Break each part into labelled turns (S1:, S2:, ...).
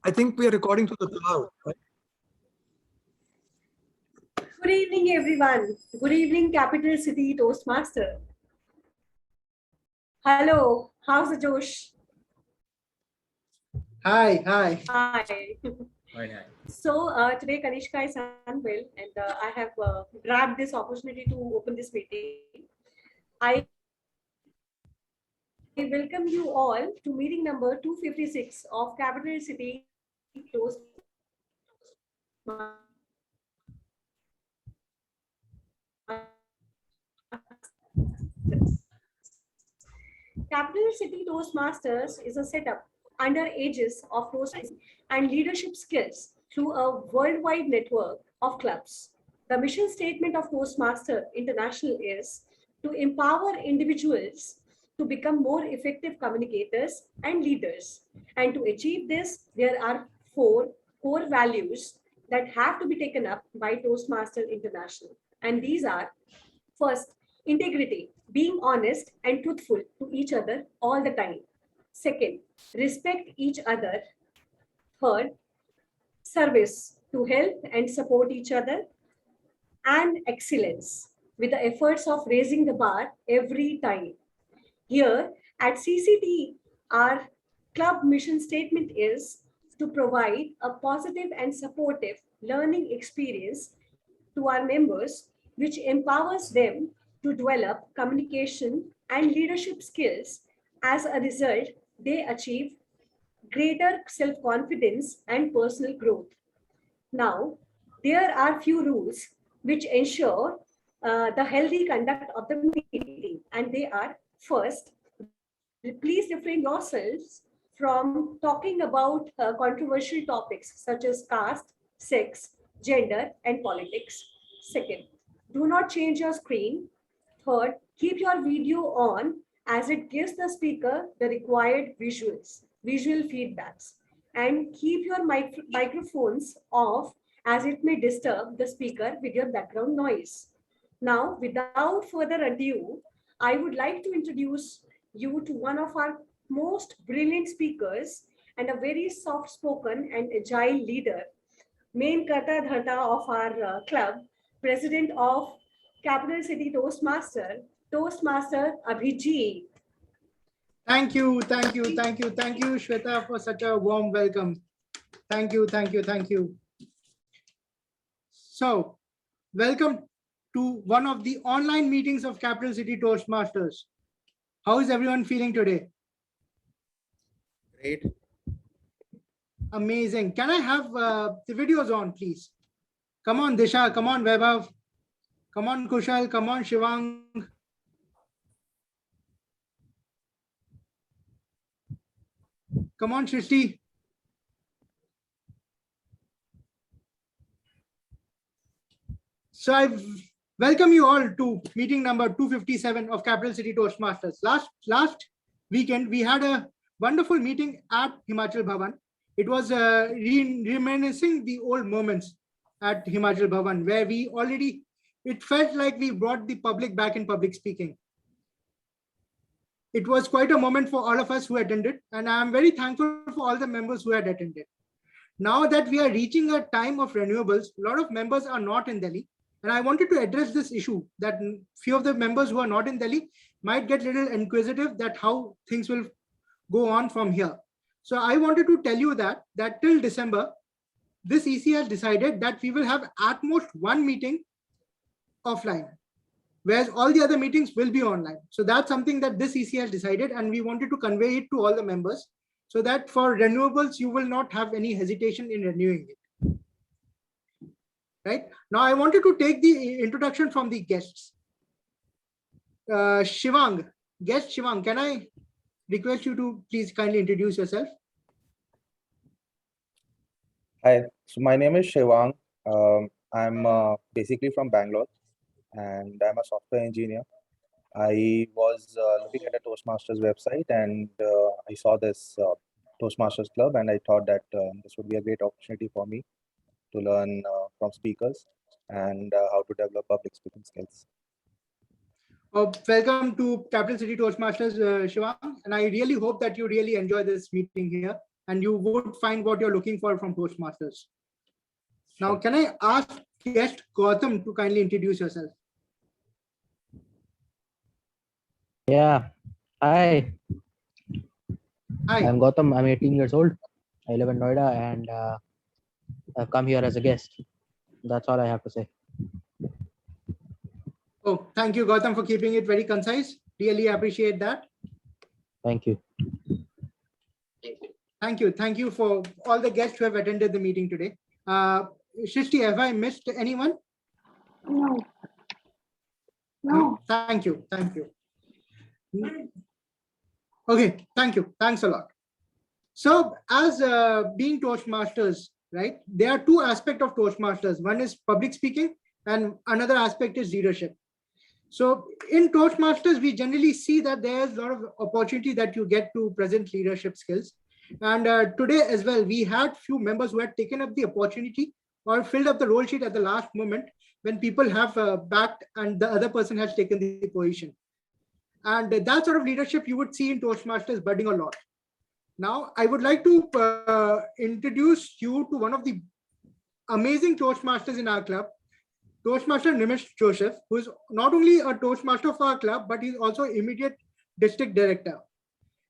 S1: I think we are recording through the cloud, right?
S2: Good evening, everyone. Good evening, Capital City Toastmaster. Hello, how's the Josh?
S3: Hi, hi.
S2: Hi. So today Kanishka is unwell, and I have grabbed this opportunity to open this meeting. I welcome you all to meeting number 256 of Capital City Capital City Toastmasters is a setup under aegis of Toastmasters and leadership skills through a worldwide network of clubs. The mission statement of Toastmaster International is to empower individuals to become more effective communicators and leaders. And to achieve this, there are 4 core values that have to be taken up by Toastmaster International. And these are: first, integrity, being honest and truthful to each other all the time. Second, respect each other. Third, service, to help and support each other. And excellence, with the efforts of raising the bar every time. Here at CCT, our club mission statement is to provide a positive and supportive learning experience to our members, which empowers them to develop communication and leadership skills. As a result, they achieve greater self-confidence and personal growth. Now, there are few rules which ensure the healthy conduct of the meeting, and they are: first, please refrain yourselves from talking about controversial topics such as caste, sex, gender, and politics. Second, do not change your screen. Third, keep your video on as it gives the speaker the required visual feedbacks. And keep your microphones off as it may disturb the speaker with your background noise. Now, without further ado, I would like to introduce you to one of our most brilliant speakers and a very soft-spoken and agile leader, main Karta Dharta of our club, president of Capital City Toastmaster, Toastmaster Abhijit.
S3: Thank you, Shweta, for such a warm welcome. Thank you. So, welcome to one of the online meetings of Capital City Toastmasters. How is everyone feeling today?
S4: Great.
S3: Amazing. Can I have the videos on, please? Come on, Disha. Come on, Vaibhav. Come on, Kushal. Come on, Shivang. Come on, Shrishti. So I welcome you all to meeting number 257 of Capital City Toastmasters. Last weekend, we had a wonderful meeting at Himachal Bhavan. It was reminiscing the old moments at Himachal Bhavan, where it felt like we brought the public back in public speaking. It was quite a moment for all of us who attended, and I am very thankful for all the members who had attended. Now that we are reaching a time of renewables, a lot of members are not in Delhi, and I wanted to address this issue that few of the members who are not in Delhi might get a little inquisitive that how things will go on from here. So I wanted to tell you that till December, this EC has decided that we will have at most one meeting offline, whereas all the other meetings will be online. So that's something that this EC has decided, and we wanted to convey it to all the members so that for renewables, you will not have any hesitation in renewing it. Right? Now, I wanted to take the introduction from the guests. Shivang, guest Shivang, can I request you to please kindly introduce yourself?
S4: Hi, so my name is Shivang. I'm basically from Bangalore, and I'm a software engineer. I was looking at a Toastmasters website, and I saw this Toastmasters Club, and I thought that this would be a great opportunity for me to learn from speakers and how to develop public speaking skills.
S3: Welcome to Capital City Toastmasters, Shivang, and I really hope that you really enjoy this meeting here. and you would find what you're looking for from Toastmasters. Now, can I ask guest Gautam to kindly introduce yourself?
S5: Yeah. Hi,
S3: Hi.
S5: I'm Gautam. I'm 18 years old. I live in Noida and I've come here as a guest. That's all I have to say.
S3: Oh, thank you, Gautam, for keeping it very concise. Really appreciate that.
S5: Thank you.
S3: Thank you. Thank you for all the guests who have attended the meeting today. Shristi, have I missed anyone?
S6: No. No.
S3: Thank you. Thank you. Okay, thank you. Thanks a lot. So as being Toastmasters, right, there are two aspects of Toastmasters. One is public speaking and another aspect is leadership. So in Toastmasters, we generally see that there's a lot of opportunity that you get to present leadership skills. And today as well, we had few members who had taken up the opportunity or filled up the role sheet at the last moment when people have backed and the other person has taken the position. And that sort of leadership you would see in Toastmasters budding a lot. Now, I would like to introduce you to one of the amazing Toastmasters in our club, Toastmaster Nimish Joseph, who is not only a Toastmaster of our club, but he's also immediate district director.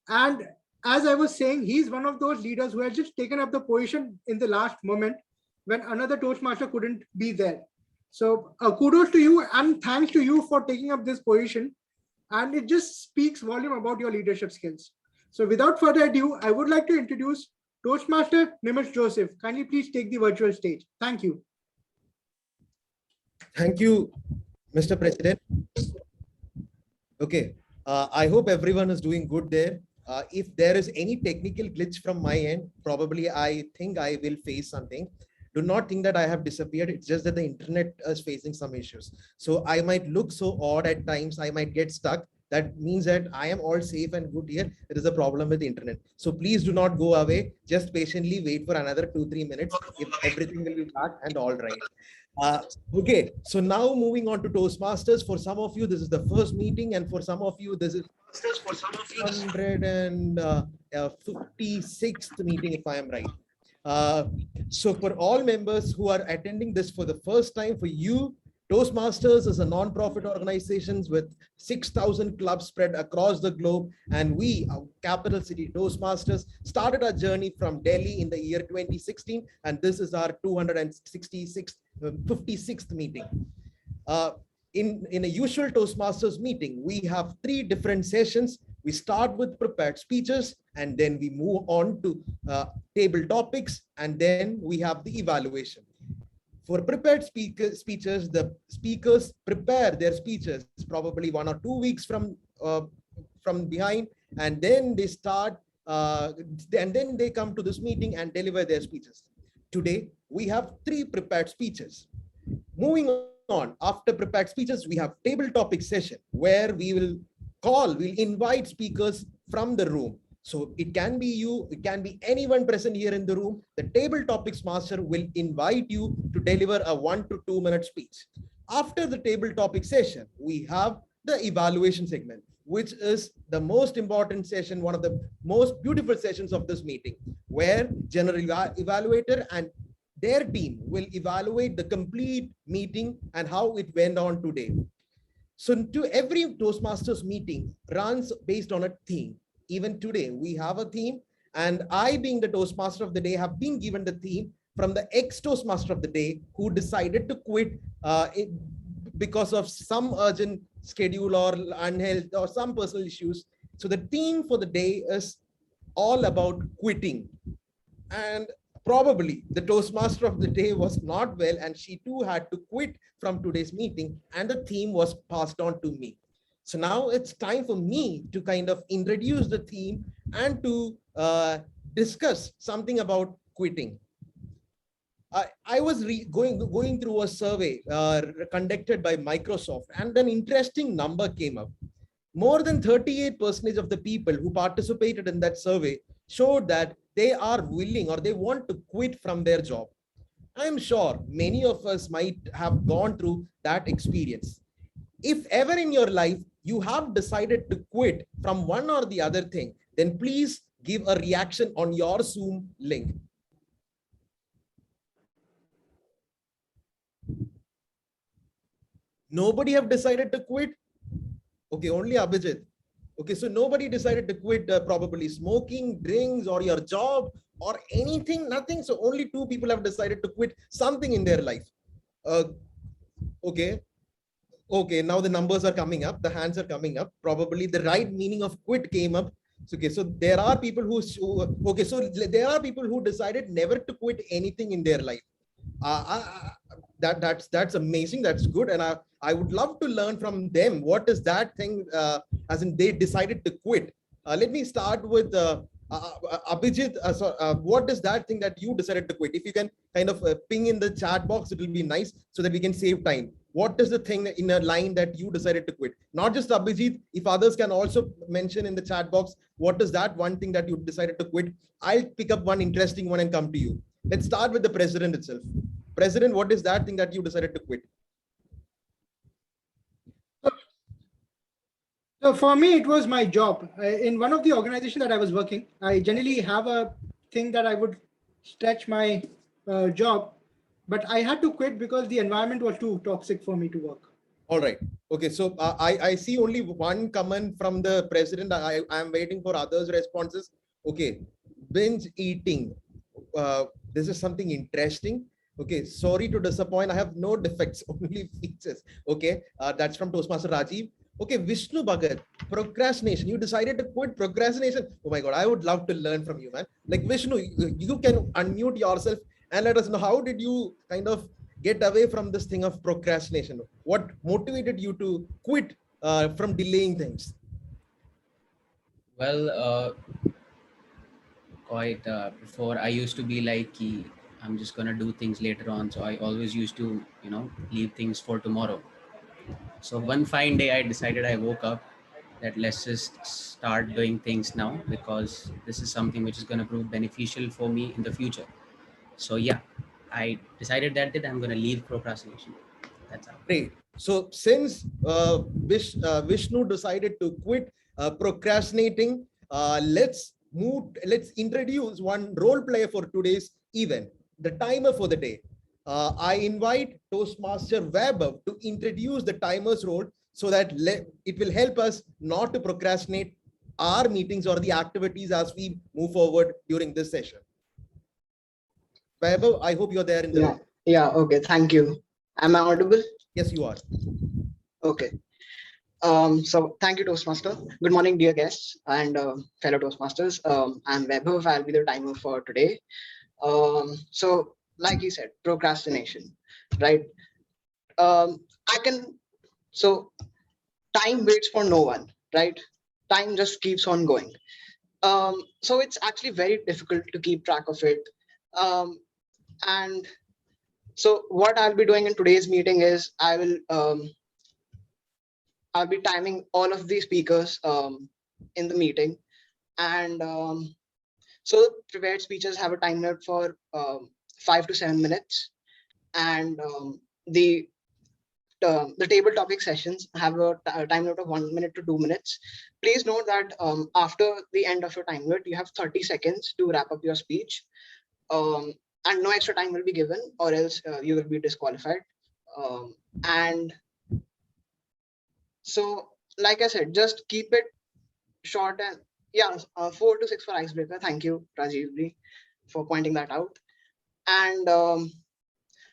S3: And as I was saying, he's one of those leaders who has just taken up the position in the last moment when another Toastmaster couldn't be there. So kudos to you and thanks to you for taking up this position. And it just speaks volume about your leadership skills. So without further ado, I would like to introduce Toastmaster Nimish Joseph. Kindly please take the virtual stage. Thank you.
S7: Thank you, Mr. President. Okay, I hope everyone is doing good there. If there is any technical glitch from my end, probably I think I will face something. Do not think that I have disappeared. It's just that the internet is facing some issues. So I might look so odd at times. I might get stuck. That means that I am all safe and good here. There is a problem with the internet. So please do not go away. Just patiently wait for another 2-3 minutes. If everything will be back and all right. Okay, so now moving on to Toastmasters. For some of you, this is the first meeting, and for some of you, this is 156th meeting, if I am right. So for all members who are attending this for the first time, for you, Toastmasters is a non-profit organization with 6,000 clubs spread across the globe. And we, our capital city Toastmasters, started our journey from Delhi in the year 2016. And this is our 56th meeting. In a usual Toastmasters meeting, we have 3 different sessions. We start with prepared speeches, and then we move on to table topics, and then we have the evaluation. For prepared speeches, the speakers prepare their speeches probably 1 or 2 weeks from behind, and then they start, and then they come to this meeting and deliver their speeches. Today, we have 3 prepared speeches. Moving on, after prepared speeches, we have table topic session where we'll invite speakers from the room. So it can be you, it can be anyone present here in the room. The table topics master will invite you to deliver a 1 to 2 minute speech. After the table topic session, we have the evaluation segment, which is the most important session, one of the most beautiful sessions of this meeting, where general evaluator and their team will evaluate the complete meeting and how it went on today. So to every Toastmasters meeting runs based on a theme. Even today, we have a theme, and I, being the Toastmaster of the day, have been given the theme from the ex-Toastmaster of the day who decided to quit because of some urgent schedule or unhealth or some personal issues. So the theme for the day is all about quitting. And probably the Toastmaster of the day was not well, and she too had to quit from today's meeting, and the theme was passed on to me. So now it's time for me to kind of introduce the theme and to discuss something about quitting. I was going through a survey conducted by Microsoft, and an interesting number came up. More than 38% of the people who participated in that survey showed that they are willing or they want to quit from their job. I'm sure many of us might have gone through that experience. If ever in your life you have decided to quit from one or the other thing, then please give a reaction on your Zoom link. Nobody have decided to quit. Okay, only Abhijit. Okay, so nobody decided to quit probably smoking, drinks, or your job, or anything, nothing. So only 2 people have decided to quit something in their life. Okay. Okay, now the numbers are coming up, the hands are coming up. Probably the right meaning of quit came up. Okay, so there are people who decided never to quit anything in their life. That's amazing. That's good, and I would love to learn from them. What is that thing? As in, they decided to quit. Let me start with Abhijit. What is that thing that you decided to quit? If you can kind of ping in the chat box, it will be nice so that we can save time. What is the thing in a line that you decided to quit? Not just Abhijit. If others can also mention in the chat box, what is that one thing that you decided to quit? I'll pick up one interesting one and come to you. Let's start with the president itself. President, what is that thing that you decided to quit?
S3: So for me, it was my job. In one of the organizations that I was working, I generally have a thing that I would stretch my job, but I had to quit because the environment was too toxic for me to work.
S7: All right. Okay. So I see only one comment from the president. I am waiting for others' responses. Okay. Binge eating. This is something interesting. Okay. Sorry to disappoint. I have no defects, only features. Okay. That's from Toastmaster Rajeev. Okay, Vishnu Bhagat, procrastination. You decided to quit procrastination. Oh my God, I would love to learn from you, man. Like Vishnu, you can unmute yourself and let us know, how did you kind of get away from this thing of procrastination? What motivated you to quit from delaying things?
S8: Well, quite before, I used to be like, I'm just gonna do things later on. So I always used to, leave things for tomorrow. So one fine day, I decided, I woke up that let's just start doing things now, because this is something which is going to prove beneficial for me in the future. So yeah, I decided that I'm going to leave procrastination. That's how.
S7: Great. So since Vishnu decided to quit procrastinating, let's introduce one role player for today's event, the timer for the day. I invite Toastmaster Vaibhav to introduce the timer's role so that it will help us not to procrastinate our meetings or the activities as we move forward during this session. Vaibhav, I hope you're there in the room.
S9: Yeah, okay, thank you. Am I audible?
S7: Yes, you are.
S9: Okay. So thank you, Toastmaster. Good morning, dear guests and fellow Toastmasters. I'm Vaibhav. I'll be the timer for today. So like you said, procrastination, right? So time waits for no one, right? Time just keeps on going. So it's actually very difficult to keep track of it. And so what I'll be doing in today's meeting is I'll be timing all of the speakers in the meeting. And so prepared speeches have a time limit for 5 to 7 minutes, and the table topic sessions have a time limit of 1 minute to 2 minutes. Please note that after the end of your time limit, you have 30 seconds to wrap up your speech, and no extra time will be given, or else you will be disqualified. And so, like I said, just keep it short and 4 to 6 for icebreaker. Thank you, Rajeev, for pointing that out. And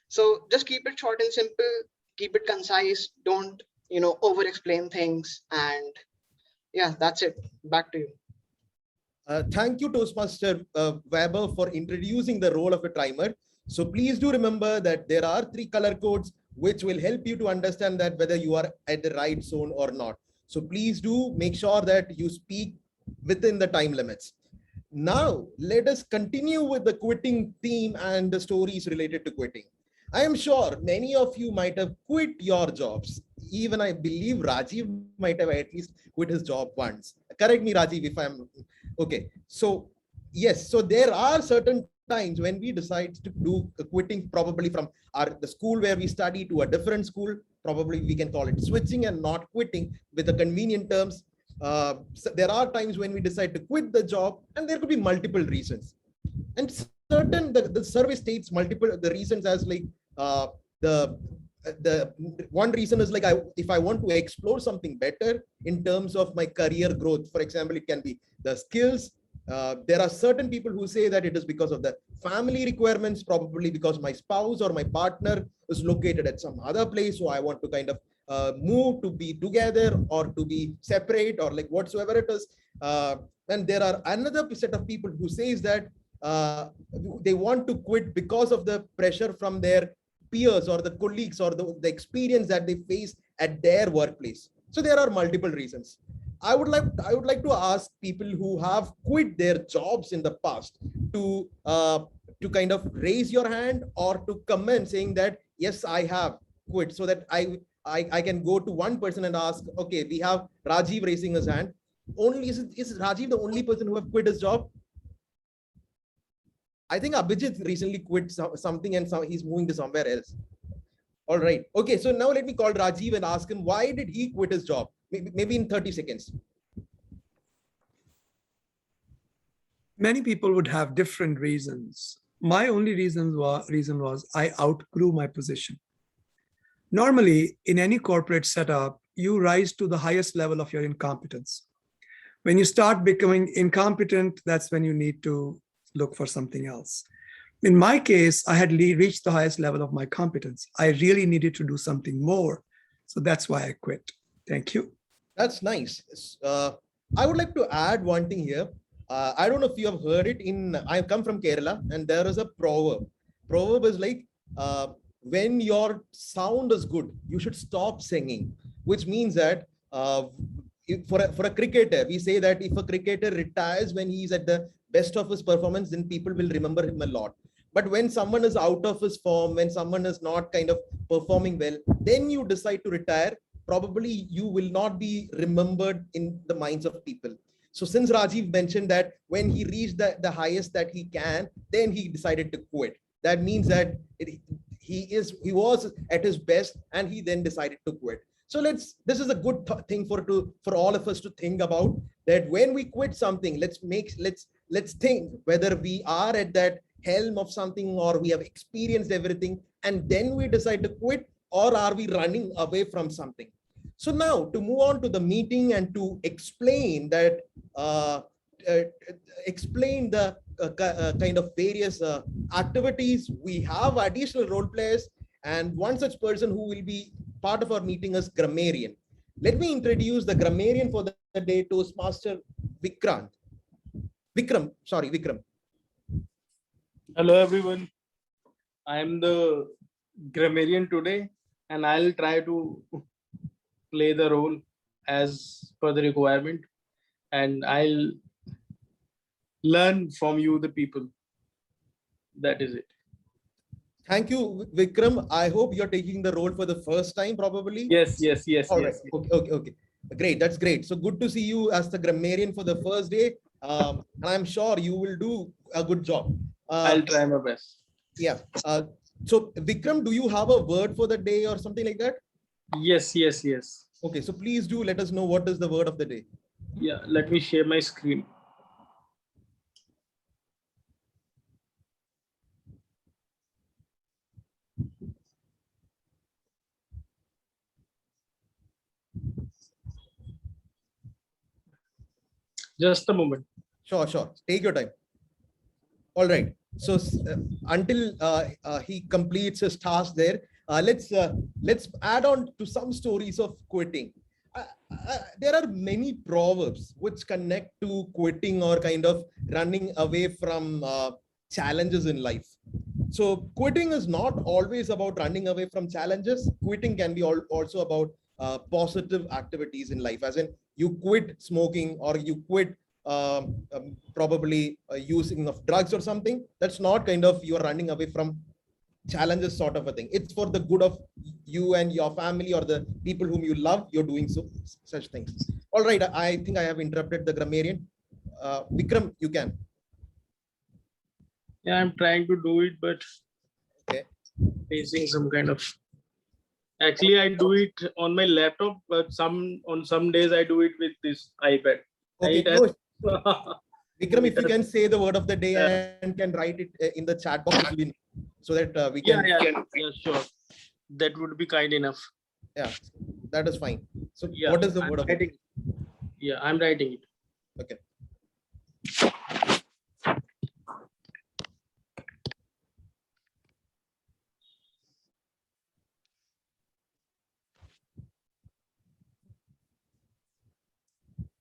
S9: so just keep it short and simple, keep it concise, don't over explain things, and yeah, that's it. Back to you.
S7: Thank you, Toastmaster Vaibhav, for introducing the role of a timer. So please do remember that there are 3 color codes which will help you to understand that whether you are at the right zone or not. So please do make sure that you speak within the time limits. Now, let us continue with the quitting theme and the stories related to quitting. I am sure many of you might have quit your jobs. Even I believe Rajeev might have at least quit his job once. Correct me, Rajeev, if I'm okay. So yes, so there are certain times when we decide to do quitting, probably from the school where we study to a different school. Probably we can call it switching and not quitting with the convenient terms. there are times when we decide to quit the job, and there could be multiple reasons. And certain the survey states multiple the reasons as like the one reason is like if I want to explore something better in terms of my career growth. For example, it can be the skills. There are certain people who say that it is because of the family requirements, probably because my spouse or my partner is located at some other place, so I want to kind of move to be together or to be separate or like whatsoever it is. And there are another set of people who says that they want to quit because of the pressure from their peers or the colleagues or the experience that they face at their workplace. So there are multiple reasons. I would like to ask people who have quit their jobs in the past to kind of raise your hand or to comment saying that yes, I have quit, so that I can go to one person and ask, okay, we have Rajeev raising his hand. Only is Rajeev the only person who have quit his job? I think Abhijit recently quit something and he's moving to somewhere else. All right. Okay. So now let me call Rajeev and ask him, why did he quit his job? Maybe in 30 seconds.
S1: Many people would have different reasons. My only reason was I outgrew my position. Normally, in any corporate setup, you rise to the highest level of your incompetence. When you start becoming incompetent, that's when you need to look for something else. In my case, I had reached the highest level of my competence. I really needed to do something more. So that's why I quit. Thank you.
S7: That's nice. I would like to add one thing here. I don't know if you have heard it I come from Kerala, and there is a proverb. Proverb is like, when your sound is good, you should stop singing, which means that for a cricketer, we say that if a cricketer retires when he's at the best of his performance, then people will remember him a lot. But when someone is out of his form, when someone is not kind of performing well, then you decide to retire, probably you will not be remembered in the minds of people. So since Rajeev mentioned that when he reached the highest that he can, then he decided to quit. That means that he was at his best and he then decided to quit. So this is a good thing for all of us to think about, that when we quit something, let's think whether we are at that helm of something or we have experienced everything and then we decide to quit, or are we running away from something? So now to move on to the meeting and to explain that, explain the kind of various activities, we have additional role players, and one such person who will be part of our meeting is grammarian. Let me introduce the grammarian for the day, Toastmaster Vikram. Vikram.
S10: Hello everyone. I am the grammarian today, and I'll try to play the role as per the requirement, and I'll learn from you, the people. That is it.
S7: Thank you, Vikram. I hope you're taking the role for the first time, probably.
S10: Yes.
S7: All right. Okay. Great. That's great. So good to see you as the grammarian for the first day. And I'm sure you will do a good job.
S10: I'll try my best.
S7: Yeah. So Vikram, do you have a word for the day or something like that?
S10: Yes.
S7: Okay. So please do let us know what is the word of the day.
S10: Yeah. Let me share my screen. Just a moment.
S7: Sure. Take your time. All right. So until he completes his task there, let's add on to some stories of quitting. There are many proverbs which connect to quitting or kind of running away from challenges in life. So quitting is not always about running away from challenges. Quitting can be also about positive activities in life, as in you quit smoking or you quit probably using of drugs or something. That's not kind of you're running away from challenges sort of a thing. It's for the good of you and your family or the people whom you love. You're doing such things. All right. I think I have interrupted the grammarian. Vikram, you can.
S10: Yeah, I'm trying to do it, but
S7: okay,
S10: facing some kind of Actually, I do it on my laptop, but on some days I do it with this iPad.
S7: Okay,
S10: Right?
S7: no, Vikram, if you can say the word of the day and can write it in the chat box, it will be so that we can.
S10: Yeah, sure. That would be kind enough.
S7: Yeah, that is fine. So,
S10: Yeah,
S7: what is the
S10: I'm
S7: word of the day?
S10: writing. Yeah, I'm writing it.
S7: Okay.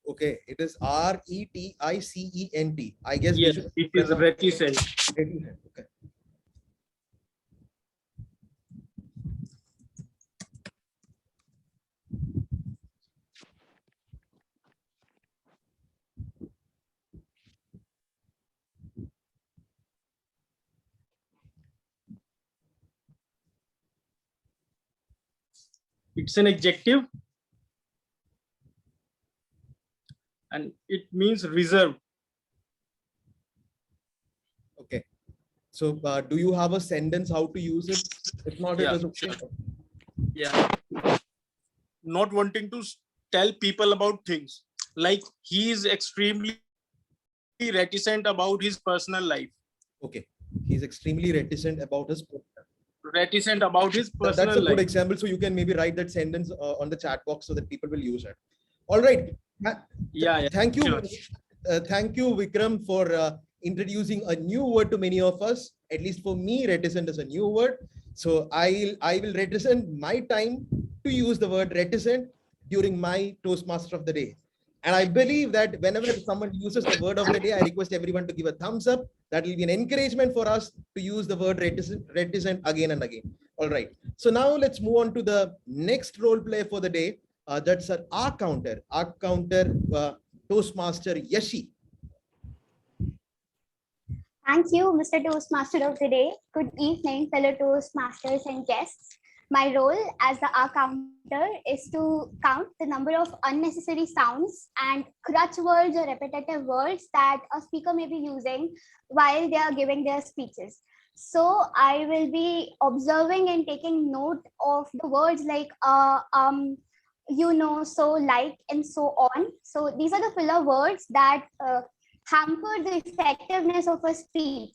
S7: Okay, it is RETICENT. I guess we
S10: Yes,
S7: should.
S10: it is reticent.
S7: Reticent. Okay.
S10: It's an adjective. And it means reserved.
S7: Okay. So, do you have a sentence how to use it? If not, it is okay.
S10: Sure. Yeah. Not wanting to tell people about things. Like he is extremely reticent about his personal life.
S7: Okay. He's extremely reticent about his.
S10: Reticent about his personal
S7: That's a good
S10: life.
S7: example. So you can maybe write that sentence on the chat box so that people will use it. All right.
S10: Yeah.
S7: Thank you.
S10: Sure.
S7: Thank you, Vikram, for introducing a new word to many of us. At least for me, reticent is a new word. So I will reticent my time to use the word reticent during my Toastmaster of the day. And I believe that whenever someone uses the word of the day, I request everyone to give a thumbs up. That will be an encouragement for us to use the word reticent again and again. All right. So now let's move on to the next role play for the day. That's our counter. Our counter, Toastmaster Yashi.
S6: Thank you, Mr. Toastmaster of the day. Good evening, fellow Toastmasters and guests. My role as the R counter is to count the number of unnecessary sounds and crutch words or repetitive words that a speaker may be using while they are giving their speeches. So I will be observing and taking note of the words like so, like, and so on. So these are the filler words that hamper the effectiveness of a speech,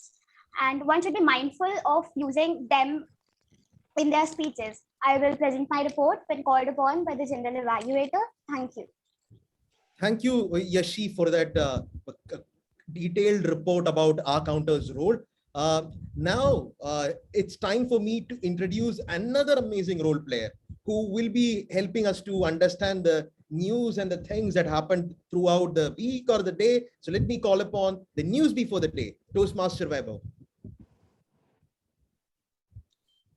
S6: and one should be mindful of using them in their speeches. I will present my report when called upon by the general evaluator. Thank you.
S7: Thank you, Yashi, for that detailed report about our counter's role. Now it's time for me to introduce another amazing role player who will be helping us to understand the news and the things that happened throughout the week or the day. So let me call upon the news before the day, Toastmaster Vaibhav.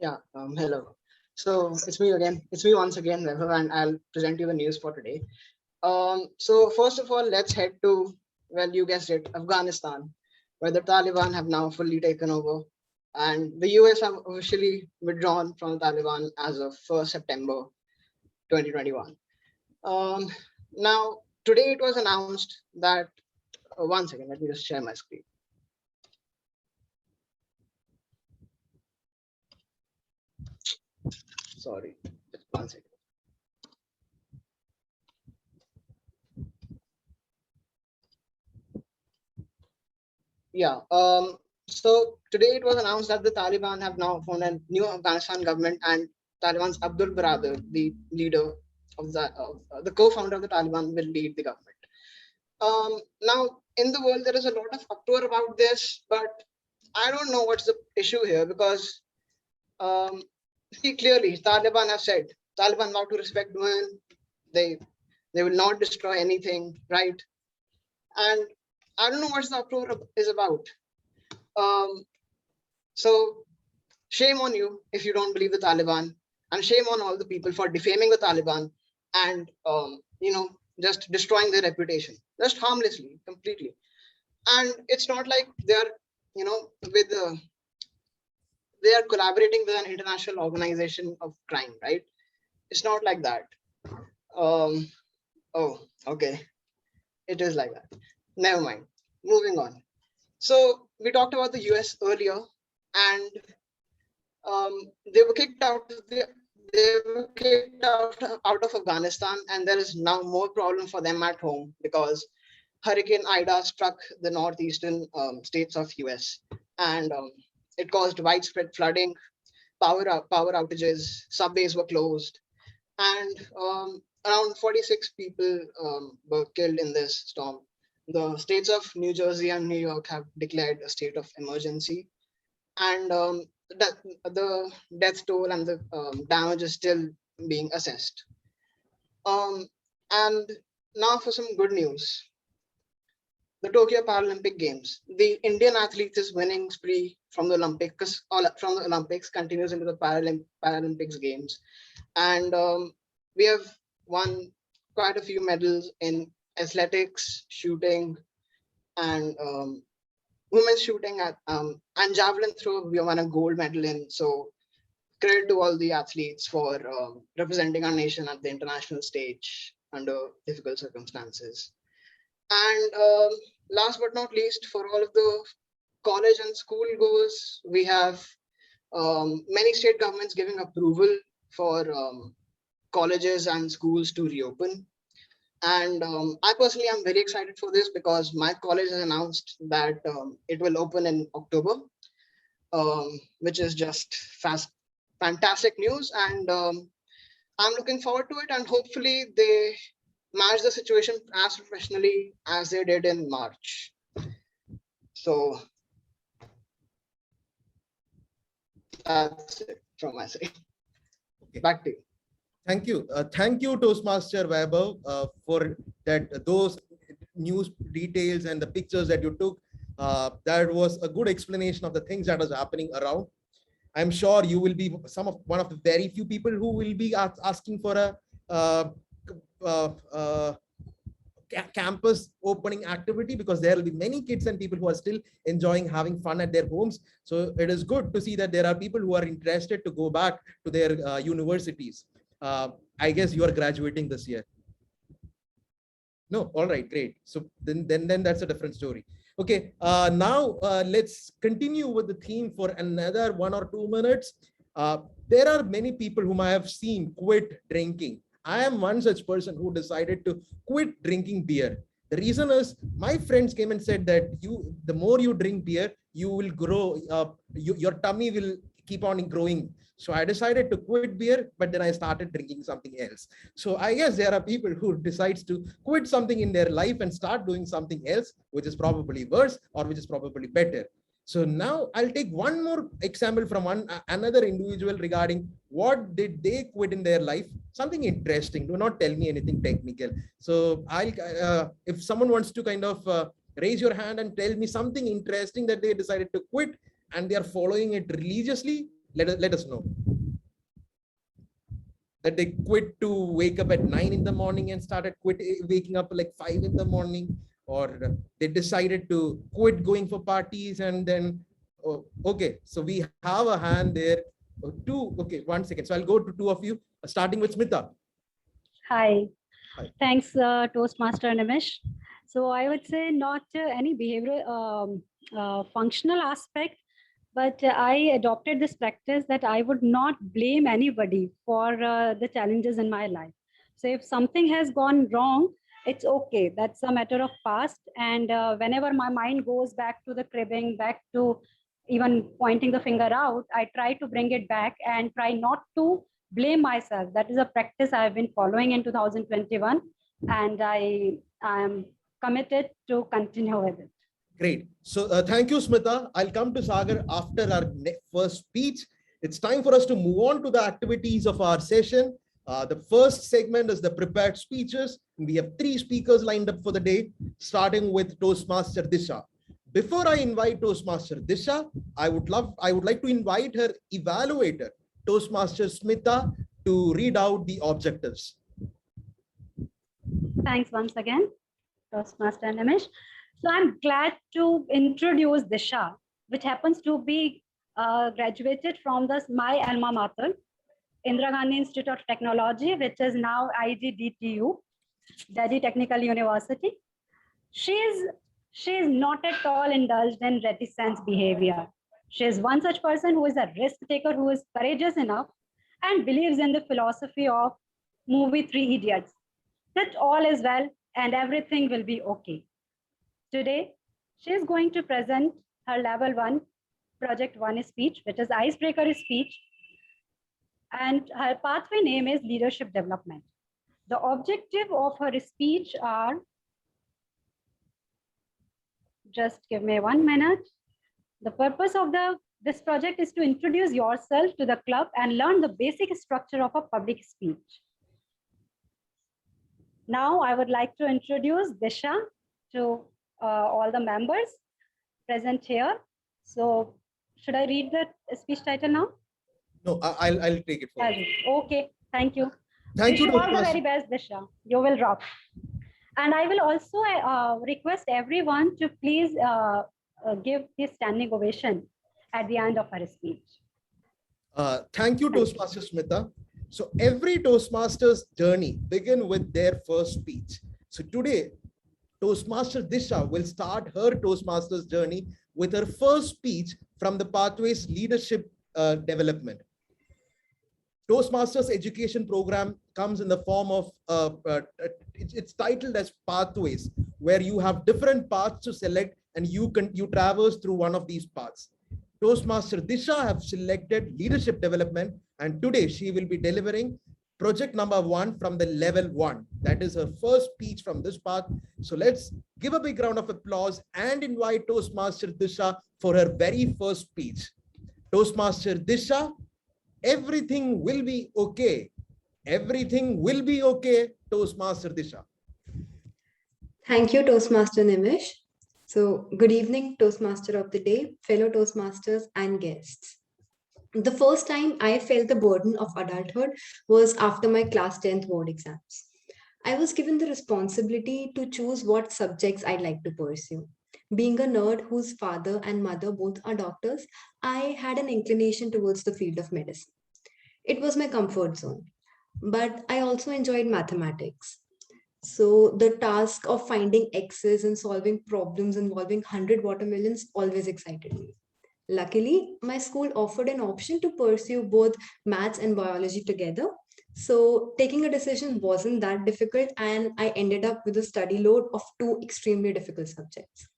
S9: Yeah, hello. So it's me again. It's me once again, Vaibhav, and I'll present you the news for today. So first of all, let's head to, well, you guessed it, Afghanistan, where the Taliban have now fully taken over. And the US have officially withdrawn from the Taliban as of 1st September 2021. Now, today it was announced that, one second, let me just share my screen. Sorry, just one second. Yeah, so today it was announced that the Taliban have now formed a new Afghanistan government, and Taliban's Abdul Baradar, the leader of the co-founder of the Taliban, will lead the government. Now, in the world, there is a lot of uproar about this, but I don't know what's the issue here, because see, clearly, Taliban have said, Taliban vow to respect women, they will not destroy anything, right? And I don't know what the uproar is about. So shame on you if you don't believe the Taliban, and shame on all the people for defaming the Taliban and just destroying their reputation, just harmlessly, completely. And it's not like they're they are collaborating with an international organization of crime, right? It's not like that. Oh, okay. It is like that. Never mind. Moving on. So we talked about the US earlier, and they were kicked out of the they were kicked out of Afghanistan, and there is now more problem for them at home because Hurricane Ida struck the northeastern states of US, and it caused widespread flooding, power outages, subways were closed, and around 46 people were killed in this storm. The states of New Jersey and New York have declared a state of emergency, and the death toll and the damage is still being assessed. And now for some good news. The Tokyo Paralympic Games. The Indian athletes is winning spree from the Olympics, continues into the Paralympics Games. And we have won quite a few medals in athletics, shooting, and women's shooting and javelin throw. We won a gold medal in. So credit to all the athletes for representing our nation at the international stage under difficult circumstances. And last but not least, for all of the college and school goers, we have many state governments giving approval for colleges and schools to reopen. And I personally am very excited for this because my college has announced that it will open in October, which is just fantastic news. And I'm looking forward to it, and hopefully they manage the situation as professionally as they did in March. So that's it from my side.
S7: Okay.
S9: Back to you.
S7: Thank you, Toastmaster Vaibhav, for those news details and the pictures that you took. That was a good explanation of the things that was happening around. I'm sure you will be one of the very few people who will be asking for a campus opening activity, because there will be many kids and people who are still enjoying having fun at their homes. So it is good to see that there are people who are interested to go back to their universities. I guess you are graduating this year. No, all right, great. So then that's a different story. Okay, now let's continue with the theme for another 1 or 2 minutes. There are many people whom I have seen quit drinking. I am one such person who decided to quit drinking beer. The reason is my friends came and said that the more you drink beer, you will grow, your tummy will keep on growing. So I decided to quit beer, but then I started drinking something else. So I guess there are people who decides to quit something in their life and start doing something else, which is probably worse or which is probably better. So now I'll take one more example from another individual regarding what did they quit in their life. Something interesting. Do not tell me anything technical. So if someone wants to kind of raise your hand and tell me something interesting that they decided to quit and they are following it religiously, let us know. That they quit to wake up at 9 in the morning and started waking up like 5 in the morning, or they decided to quit going for parties and then, okay, so we have a hand there. Two, okay, 1 second. So I'll go to 2 of you, starting with Smita.
S11: Hi.
S7: Hi.
S11: Thanks, Toastmaster Nimish. So I would say not any behavioral functional aspect, but I adopted this practice that I would not blame anybody for the challenges in my life. So if something has gone wrong, it's okay. That's a matter of past. And whenever my mind goes back to the cribbing, back to even pointing the finger out, I try to bring it back and try not to blame myself. That is a practice I've been following in 2021. And I am committed to continue with it.
S7: Great. So thank you, Smita. I'll come to Sagar after our first speech. It's time for us to move on to the activities of our session. The first segment is the prepared speeches. We have 3 speakers lined up for the day, starting with Toastmaster Disha. Before I invite Toastmaster Disha, I would like to invite her evaluator, Toastmaster Smita, to read out the objectives.
S11: Thanks once again, Toastmaster Nimish. So I'm glad to introduce Disha, which happens to be graduated from my alma mater, Indira Gandhi Institute of Technology, which is now IGDTU, Delhi Technical University. She is not at all indulged in reticence behavior. She is one such person who is a risk taker, who is courageous enough and believes in the philosophy of movie Three Idiots, that all is well and everything will be okay. Today, she is going to present her level 1, project 1 speech, which is Icebreaker speech. And her pathway name is Leadership Development. The objective of her speech are, just give me 1 minute. The purpose of this project is to introduce yourself to the club and learn the basic structure of a public speech. Now I would like to introduce Disha to all the members present here. So should I read the speech title now?
S7: No, I'll take it for you.
S11: Okay, thank you.
S7: Thank you.
S11: All the very best, Disha. You will rock. And I will also request everyone to please give the standing ovation at the end of her speech.
S7: Thank you, Toastmaster Smita. So every Toastmaster's journey begins with their first speech. So today, Toastmaster Disha will start her Toastmasters journey with her first speech from the Pathways Leadership Development. Toastmasters education program comes in the form of, it's titled as Pathways, where you have different paths to select and you traverse through one of these paths. Toastmaster Disha have selected leadership development, and today she will be delivering project number 1 from the level 1. That is her first speech from this path. So let's give a big round of applause and invite Toastmaster Disha for her very first speech. Toastmaster Disha, everything will be okay. Everything will be okay, Toastmaster Disha.
S12: Thank you, Toastmaster Nimish. So good evening, Toastmaster of the day, fellow Toastmasters and guests. The first time I felt the burden of adulthood was after my class 10th board exams. I was given the responsibility to choose what subjects I'd like to pursue. Being a nerd whose father and mother both are doctors, I had an inclination towards the field of medicine. It was my comfort zone, but I also enjoyed mathematics. So the task of finding X's and solving problems involving 100 watermelons always excited me. Luckily, my school offered an option to pursue both maths and biology together. So taking a decision wasn't that difficult, and I ended up with a study load of 2 extremely difficult subjects.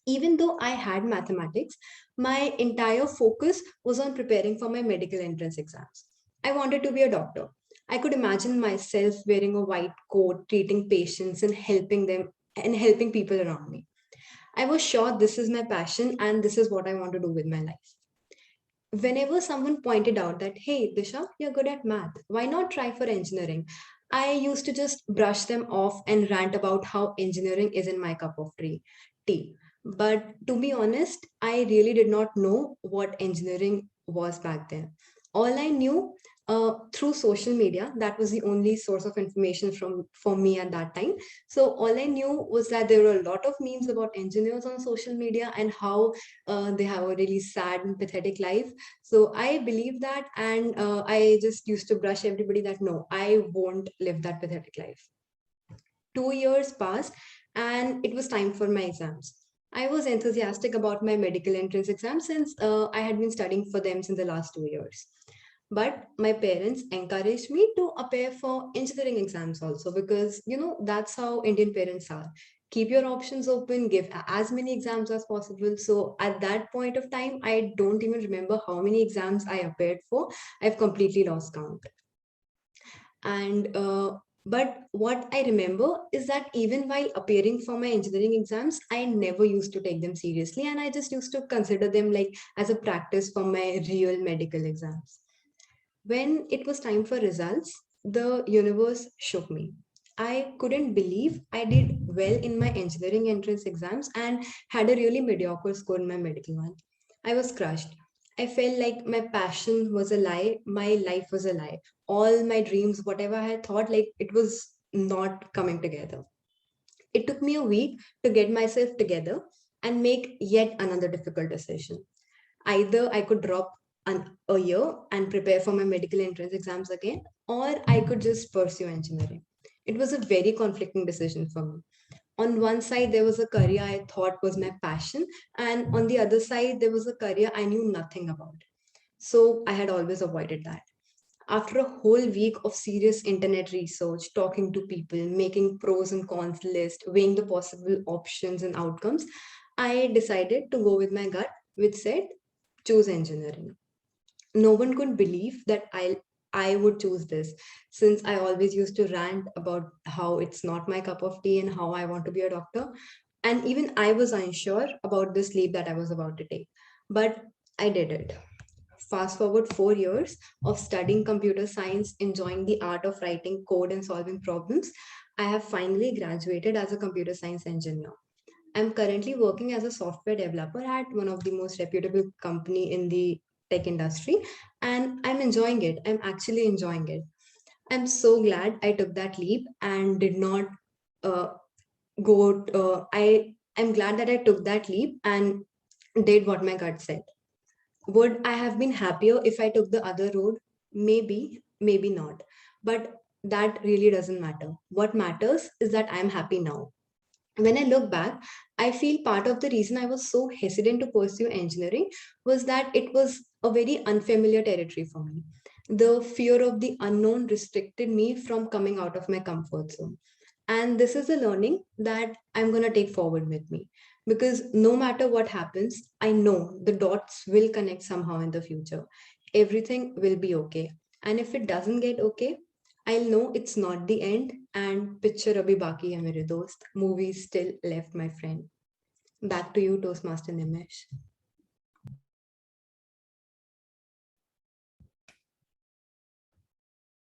S12: Even though I had mathematics, my entire focus was on preparing for my medical entrance exams. I wanted to be a doctor. I could imagine myself wearing a white coat, treating patients and helping them and helping people around me. I was sure this is my passion and this is what I want to do with my life. Whenever someone pointed out that, hey, Disha, you're good at math, why not try for engineering? I used to just brush them off and rant about how engineering isn't my cup of tea. But to be honest, I really did not know what engineering was back then. All I knew through social media, that was the only source of information for me at that time. So all I knew was that there were a lot of memes about engineers on social media and how they have a really sad and pathetic life. So I believed that, and I just used to brush everybody that no, I won't live that pathetic life. 2 years passed and it was time for my exams. I was enthusiastic about my medical entrance exams since I had been studying for them since the last 2 years. But my parents encouraged me to appear for engineering exams also, because, you know, that's how Indian parents are. Keep your options open, give as many exams as possible. So at that point of time, I don't even remember how many exams I appeared for. I've completely lost count. And but what I remember is that even while appearing for my engineering exams, I never used to take them seriously. And I just used to consider them like as a practice for my real medical exams. When it was time for results, the universe shook me. I couldn't believe I did well in my engineering entrance exams and had a really mediocre score in my medical one. I was crushed. I felt like my passion was a lie, my life was a lie. All my dreams, whatever I had thought, like it was not coming together. It took me a week to get myself together and make yet another difficult decision. Either I could drop a year and prepare for my medical entrance exams again, or I could just pursue engineering. It was a very conflicting decision for me. On one side, there was a career I thought was my passion, and on the other side, there was a career I knew nothing about. So I had always avoided that. After a whole week of serious internet research, talking to people, making pros and cons list, weighing the possible options and outcomes, I decided to go with my gut, which said choose engineering. No one could believe that I would choose this, since I always used to rant about how it's not my cup of tea and how I want to be a doctor. And even I was unsure about this leap that I was about to take, but I did it. Fast forward 4 years of studying computer science, enjoying the art of writing code and solving problems, I have finally graduated as a computer science engineer. I'm currently working as a software developer at one of the most reputable company in the tech industry, and I'm enjoying it. I'm actually enjoying it. I'm so glad I took that leap and did not uh, go. I'm glad that I took that leap and did what my gut said. Would I have been happier if I took the other road? Maybe, maybe not. But that really doesn't matter. What matters is that I'm happy now. When I look back, I feel part of the reason I was so hesitant to pursue engineering was that it was a very unfamiliar territory for me. The fear of the unknown restricted me from coming out of my comfort zone. And this is a learning that I'm going to take forward with me, because no matter what happens, I know the dots will connect somehow in the future. Everything will be okay. And if it doesn't get okay, I'll know it's not the end. And picture abhi baki hai mere dost. Movie still left, my friend. Back to you, Toastmaster Nimesh.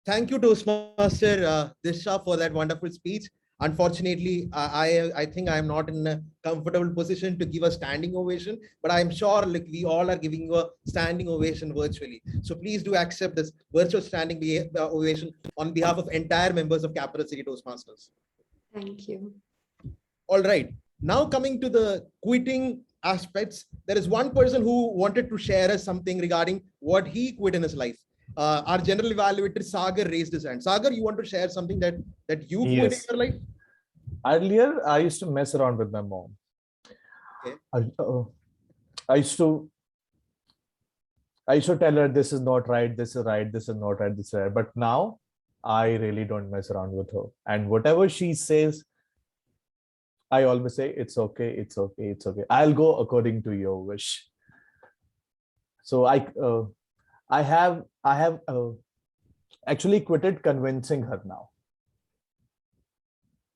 S7: Thank you, Toastmaster Disha, for that wonderful speech. Unfortunately, I think I am not in a comfortable position to give a standing ovation, but I'm sure like we all are giving you a standing ovation virtually. So please do accept this virtual standing ovation on behalf of entire members of Capital City Toastmasters.
S12: Thank you.
S7: All right. Now coming to the quitting aspects, there is one person who wanted to share us something regarding what he quit in his life. Our general evaluator Sagar raised his hand. Sagar, you want to share something that you quit in your life?
S13: Earlier, I used to mess around with my mom.
S7: Okay.
S13: I used to tell her this is not right, this is right, this is not right, this is right. But now I really don't mess around with her. And whatever she says, I always say, it's okay, it's okay, it's okay. I'll go according to your wish. So I have actually quitted convincing her now.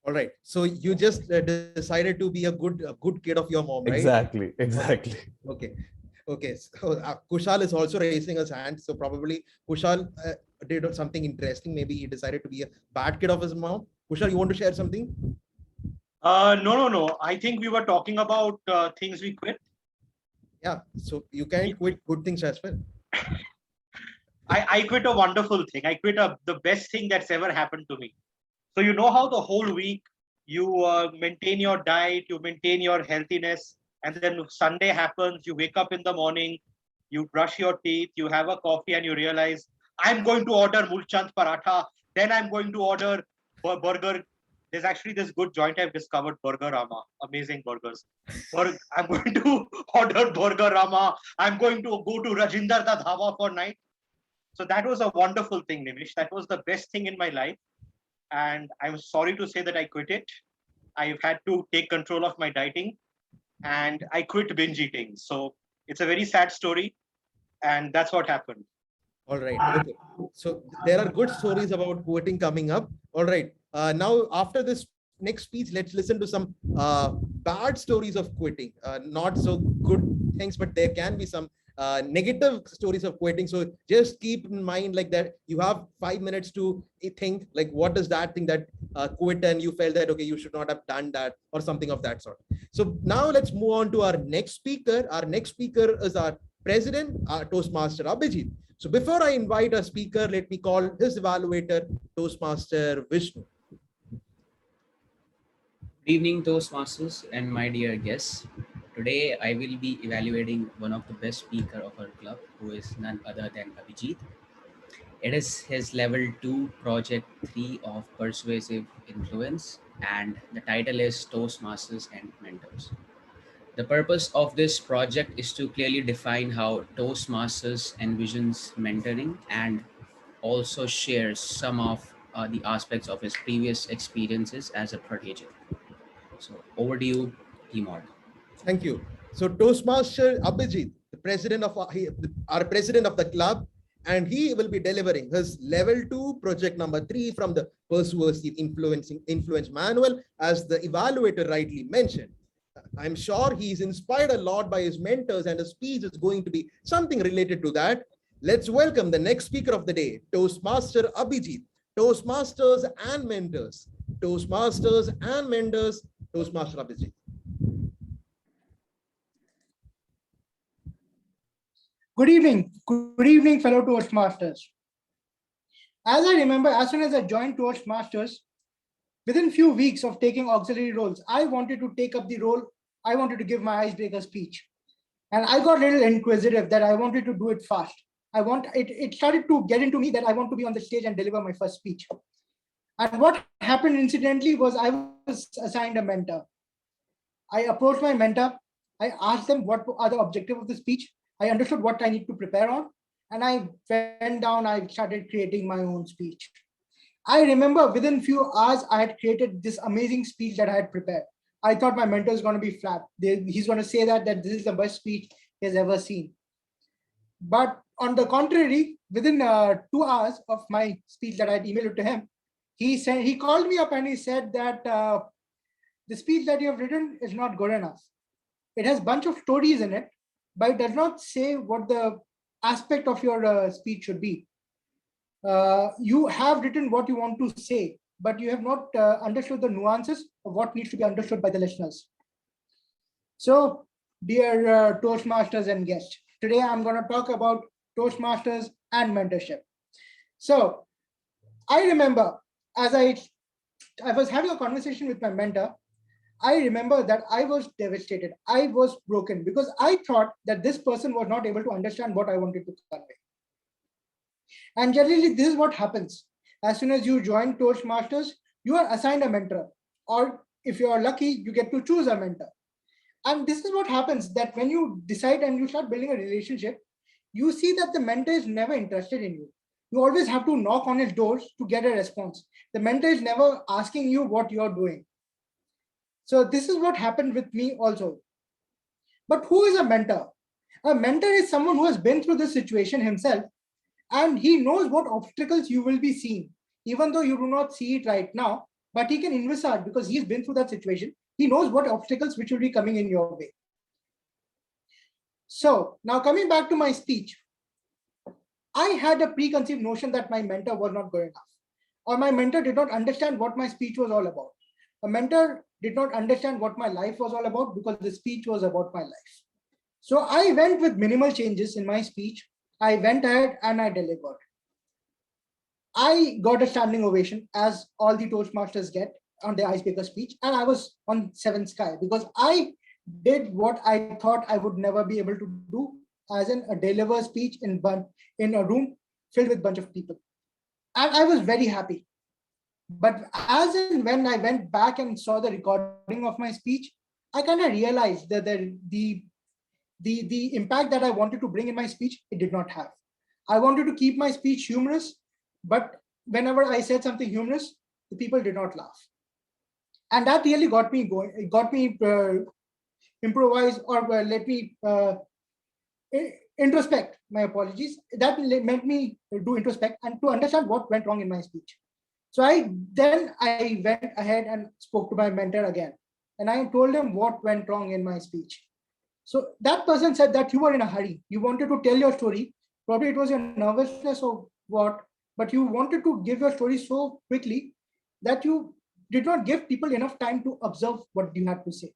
S7: All right. So you just decided to be a good kid of your mom, right?
S13: Exactly.
S7: Okay. So Kushal is also raising his hand. So probably Kushal did something interesting. Maybe he decided to be a bad kid of his mom. Kushal, you want to share something?
S14: No. I think we were talking about things we quit.
S7: Yeah. So you can quit good things as well.
S14: I quit a wonderful thing. I quit the best thing that's ever happened to me. So you know how the whole week you maintain your diet, you maintain your healthiness, and then Sunday happens, you wake up in the morning, you brush your teeth, you have a coffee, and you realize, I'm going to order mulchand paratha, then I'm going to order burger. There's actually this good joint I've discovered, Burger Rama, amazing burgers. I'm going to order Burger Rama. I'm going to go to Rajinder Da Dhaba for night. So that was a wonderful thing, Nimish. That was the best thing in my life. And I'm sorry to say that I quit it. I've had to take control of my dieting and I quit binge eating. So it's a very sad story. And that's what happened.
S7: All right. Okay. So there are good stories about quitting coming up. All right. Now, after this next speech, let's listen to some bad stories of quitting. Not so good things, but there can be some negative stories of quitting. So just keep in mind like that you have 5 minutes to think like what is that thing that quit and you felt that okay you should not have done that or something of that sort. So now let's move on to our next speaker. Our next speaker is our president, Toastmaster Abhijit. So before I invite a speaker, let me call his evaluator, Toastmaster Vishnu.
S8: Good evening, Toastmasters and my dear guests. Today, I will be evaluating one of the best speaker of our club, who is none other than Abhijit. It is his level 2 project 3 of persuasive influence, and the title is Toastmasters and Mentors. The purpose of this project is to clearly define how Toastmasters envisions mentoring and also shares some of the aspects of his previous experiences as a prodigy. So over to you, Hemod.
S7: Thank you. So Toastmaster Abhijit, the president of our president of the club, and he will be delivering his level 2 project number 3 from the Persuasive Influence Manual, as the evaluator rightly mentioned. I'm sure he's inspired a lot by his mentors, and his speech is going to be something related to that. Let's welcome the next speaker of the day, Toastmaster Abhijit, Toastmasters and Mentors. Toastmasters and Mentors, Toastmaster Abhijit.
S3: Good evening, fellow Toastmasters. As I remember, as soon as I joined Toastmasters, within few weeks of taking auxiliary roles, I wanted to take up the role. I wanted to give my icebreaker speech. And I got a little inquisitive that I wanted to do it fast. It started to get into me that I want to be on the stage and deliver my first speech. And what happened incidentally was I was assigned a mentor. I approached my mentor. I asked them what are the objectives of the speech. I understood what I need to prepare on. And I went down, I started creating my own speech. I remember within few hours, I had created this amazing speech that I had prepared. I thought my mentor is going to be flat. He's going to say that this is the best speech he has ever seen. But on the contrary, within 2 hours of my speech that I had emailed to him, he called me up and he said that the speech that you have written is not good enough. It has a bunch of stories in it, but it does not say what the aspect of your speech should be. You have written what you want to say, but you have not understood the nuances of what needs to be understood by the listeners. So, dear Toastmasters and guests, today I'm going to talk about Toastmasters and mentorship. So, I remember as I was having a conversation with my mentor, I remember that I was devastated. I was broken because I thought that this person was not able to understand what I wanted to convey. And generally, this is what happens. As soon as you join Toastmasters, you are assigned a mentor. Or if you are lucky, you get to choose a mentor. And this is what happens, that when you decide and you start building a relationship, you see that the mentor is never interested in you. You always have to knock on his doors to get a response. The mentor is never asking you what you're doing. So this is what happened with me also. But who is a mentor? A mentor is someone who has been through this situation himself, and he knows what obstacles you will be seeing, even though you do not see it right now, but he can envisage because he's been through that situation. He knows what obstacles which will be coming in your way. So now coming back to my speech, I had a preconceived notion that my mentor was not good enough, or my mentor did not understand what my speech was all about. A mentor did not understand what my life was all about because the speech was about my life. So I went with minimal changes in my speech. I went ahead and I delivered. I got a standing ovation, as all the Toastmasters get on the Icebreaker speech, and I was on 7th sky because I did what I thought I would never be able to do, as in a deliver speech in a room filled with a bunch of people. And I was very happy. But as in when I went back and saw the recording of my speech, I kind of realized that the impact that I wanted to bring in my speech, it did not have. I wanted to keep my speech humorous, but whenever I said something humorous, the people did not laugh. And that really got me going. It got me improvise or let me introspect. My apologies. That meant me do introspect and to understand what went wrong in my speech. So I went ahead and spoke to my mentor again, and I told him what went wrong in my speech. So that person said that you were in a hurry. You wanted to tell your story. Probably it was your nervousness or what, but you wanted to give your story so quickly that you did not give people enough time to observe what you had to say.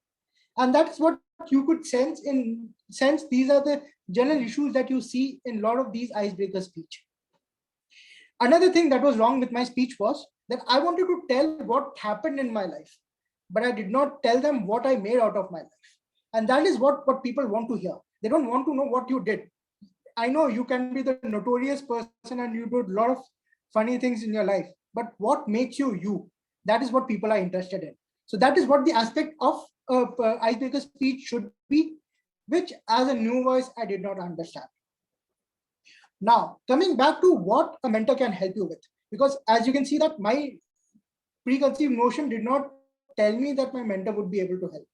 S3: And that's what you could sense these are the general issues that you see in a lot of these icebreaker speech. Another thing that was wrong with my speech was that I wanted to tell what happened in my life, but I did not tell them what I made out of my life. And that is what people want to hear. They don't want to know what you did. I know you can be the notorious person and you do a lot of funny things in your life, but what makes you you? That is what people are interested in. So that is what the aspect of icebreaker speech should be, which as a new voice, I did not understand. Now, coming back to what a mentor can help you with, because as you can see that my preconceived notion did not tell me that my mentor would be able to help.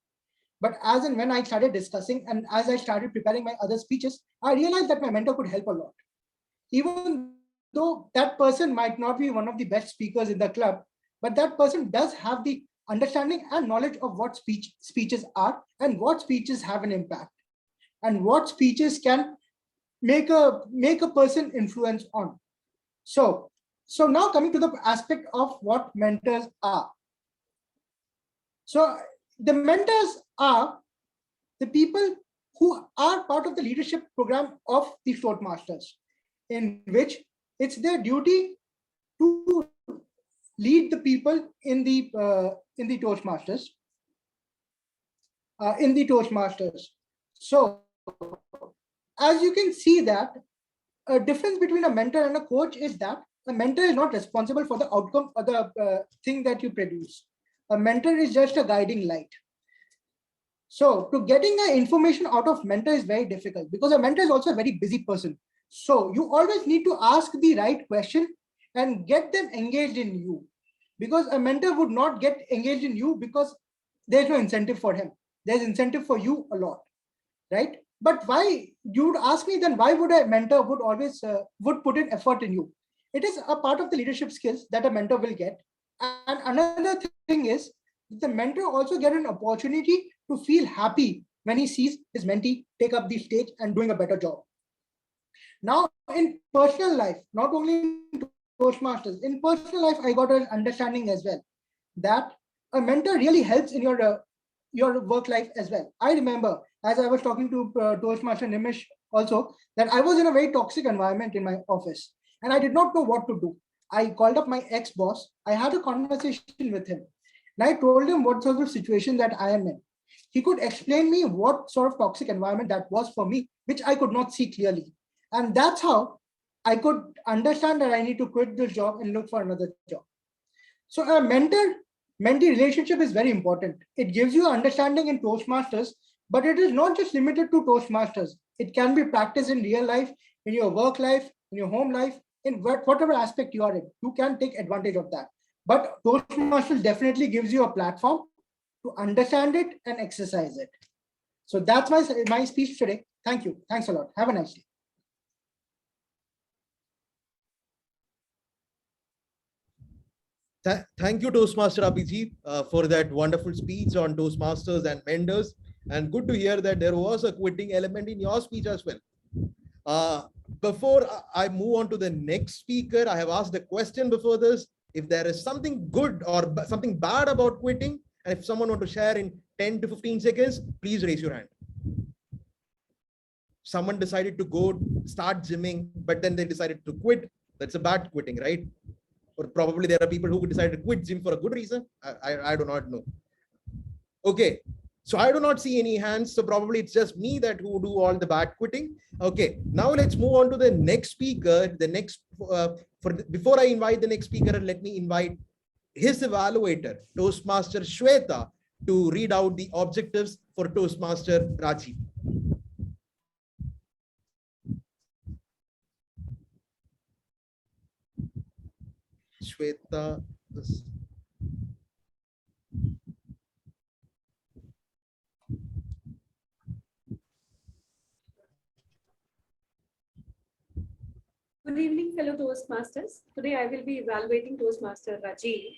S3: But as and when I started discussing and as I started preparing my other speeches, I realized that my mentor could help a lot. Even though that person might not be one of the best speakers in the club, but that person does have the understanding and knowledge of what speeches are and what speeches have an impact and what speeches can make a person influence on. So now coming to the aspect of what mentors are. So the mentors are the people who are part of the leadership program of the Toastmasters, in which it's their duty to lead the people in the Toastmasters. So as you can see that a difference between a mentor and a coach is that a mentor is not responsible for the outcome or the thing that you produce. A mentor is just a guiding light. So to getting information out of mentor is very difficult because a mentor is also a very busy person. So you always need to ask the right question and get them engaged in you, because a mentor would not get engaged in you because there's no incentive for him. There's incentive for you a lot, right? But why, you would ask me, then why would a mentor would always would put in effort in you? It is a part of the leadership skills that a mentor will get. And another thing is the mentor also get an opportunity to feel happy when he sees his mentee take up the stage and doing a better job. Now in personal life, not only in Toastmasters, in personal life, I got an understanding as well that a mentor really helps in your work life as well. I remember as I was talking to Toastmaster Nimish also, that I was in a very toxic environment in my office and I did not know what to do. I called up my ex-boss. I had a conversation with him and I told him what sort of situation that I am in. He could explain me what sort of toxic environment that was for me, which I could not see clearly. And that's how I could understand that I need to quit this job and look for another job. So a mentor-mentee relationship is very important. It gives you understanding in Toastmasters, but it is not just limited to Toastmasters. It can be practiced in real life, in your work life, in your home life, in whatever aspect you are in. You can take advantage of that. But Toastmasters definitely gives you a platform to understand it and exercise it. So that's my speech today. Thank you. Thanks a lot. Have a nice day.
S7: Thank you, Toastmaster Abhijit, for that wonderful speech on Toastmasters and mentors. And good to hear that there was a quitting element in your speech as well. Before I move on to the next speaker, I have asked a question before this. If there is something good or something bad about quitting, and if someone want to share in 10 to 15 seconds, please raise your hand. Someone decided to go start gymming, but then they decided to quit. That's a bad quitting, right? Or probably there are people who decided to quit gym for a good reason. I do not know. Okay, so I do not see any hands. So probably it's just me that who do all the bad quitting. Okay, now let's move on to the next speaker. The next before I invite the next speaker, let me invite his evaluator, Toastmaster Shweta, to read out the objectives for Toastmaster Rajeev. Shweta.
S2: Good evening, fellow Toastmasters. Today I will be evaluating Toastmaster Rajeev.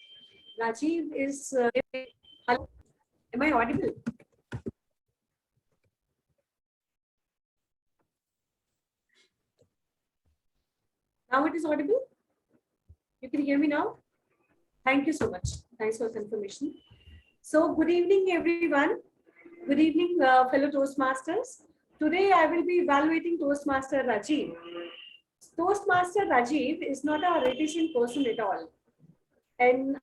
S2: Rajeev is, hello, am I audible? Now it is audible? You can hear me now? Thank you so much. Thanks for confirmation. So good evening, everyone. Good evening, fellow Toastmasters. Today I will be evaluating Toastmaster Rajeev. Toastmaster Rajeev is not a reticent person at all. An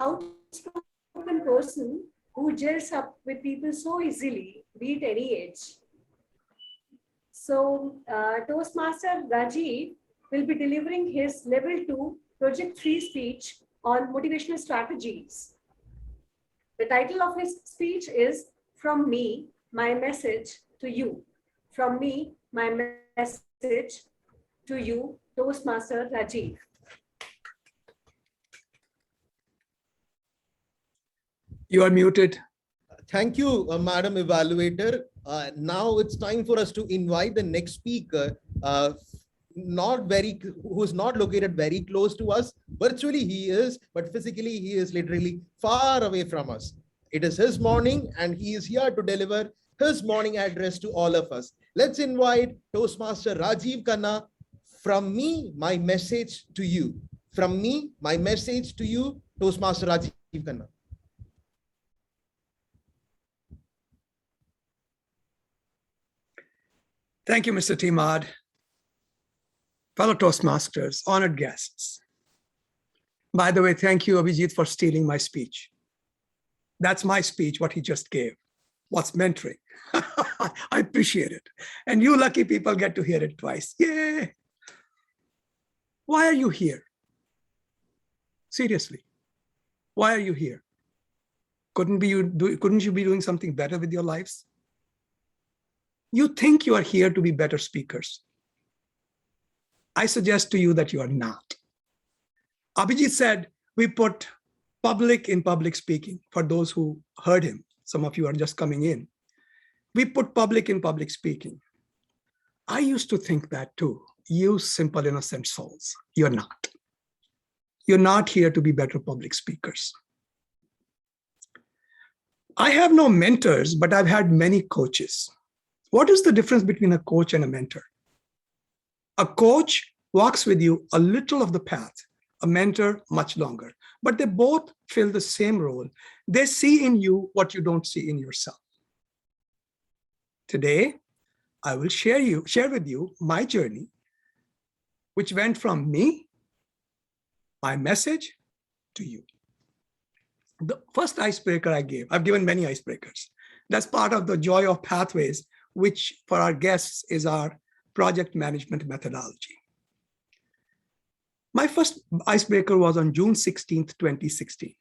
S2: outspoken person who gels up with people so easily, be it any age. So Toastmaster Rajeev will be delivering his level 2 project 3 speech on motivational strategies. The title of his speech is From Me, My Message to You. From me, my message to you, Toastmaster Rajeev.
S1: You are muted.
S7: Thank you, Madam Evaluator. Now it's time for us to invite the next speaker, who's not located very close to us. Virtually he is, but physically he is literally far away from us. It is his morning and he is here to deliver his morning address to all of us. Let's invite Toastmaster Rajeev Khanna. From me, my message to you. From me, my message to you, Toastmaster Rajeev Khanna.
S1: Thank you, Mr. Timad. Fellow Toastmasters, honored guests. By the way, thank you, Abhijit, for stealing my speech. That's my speech, what he just gave. What's mentoring? I appreciate it. And you lucky people get to hear it twice. Yay! Why are you here? Seriously, why are you here? Couldn't you be doing something better with your lives? You think you are here to be better speakers. I suggest to you that you are not. Abhijit said, we put public in public speaking. For those who heard him, some of you are just coming in. We put public in public speaking. I used to think that too. You simple, innocent souls, you're not. You're not here to be better public speakers. I have no mentors, but I've had many coaches. What is the difference between a coach and a mentor? A coach walks with you a little of the path, a mentor much longer, but they both fill the same role. They see in you what you don't see in yourself. Today, I will share with you my journey, which went from me, my message, to you. The first icebreaker I've given many icebreakers. That's part of the joy of pathways, which for our guests is our project management methodology. My first icebreaker was on June 16th, 2016.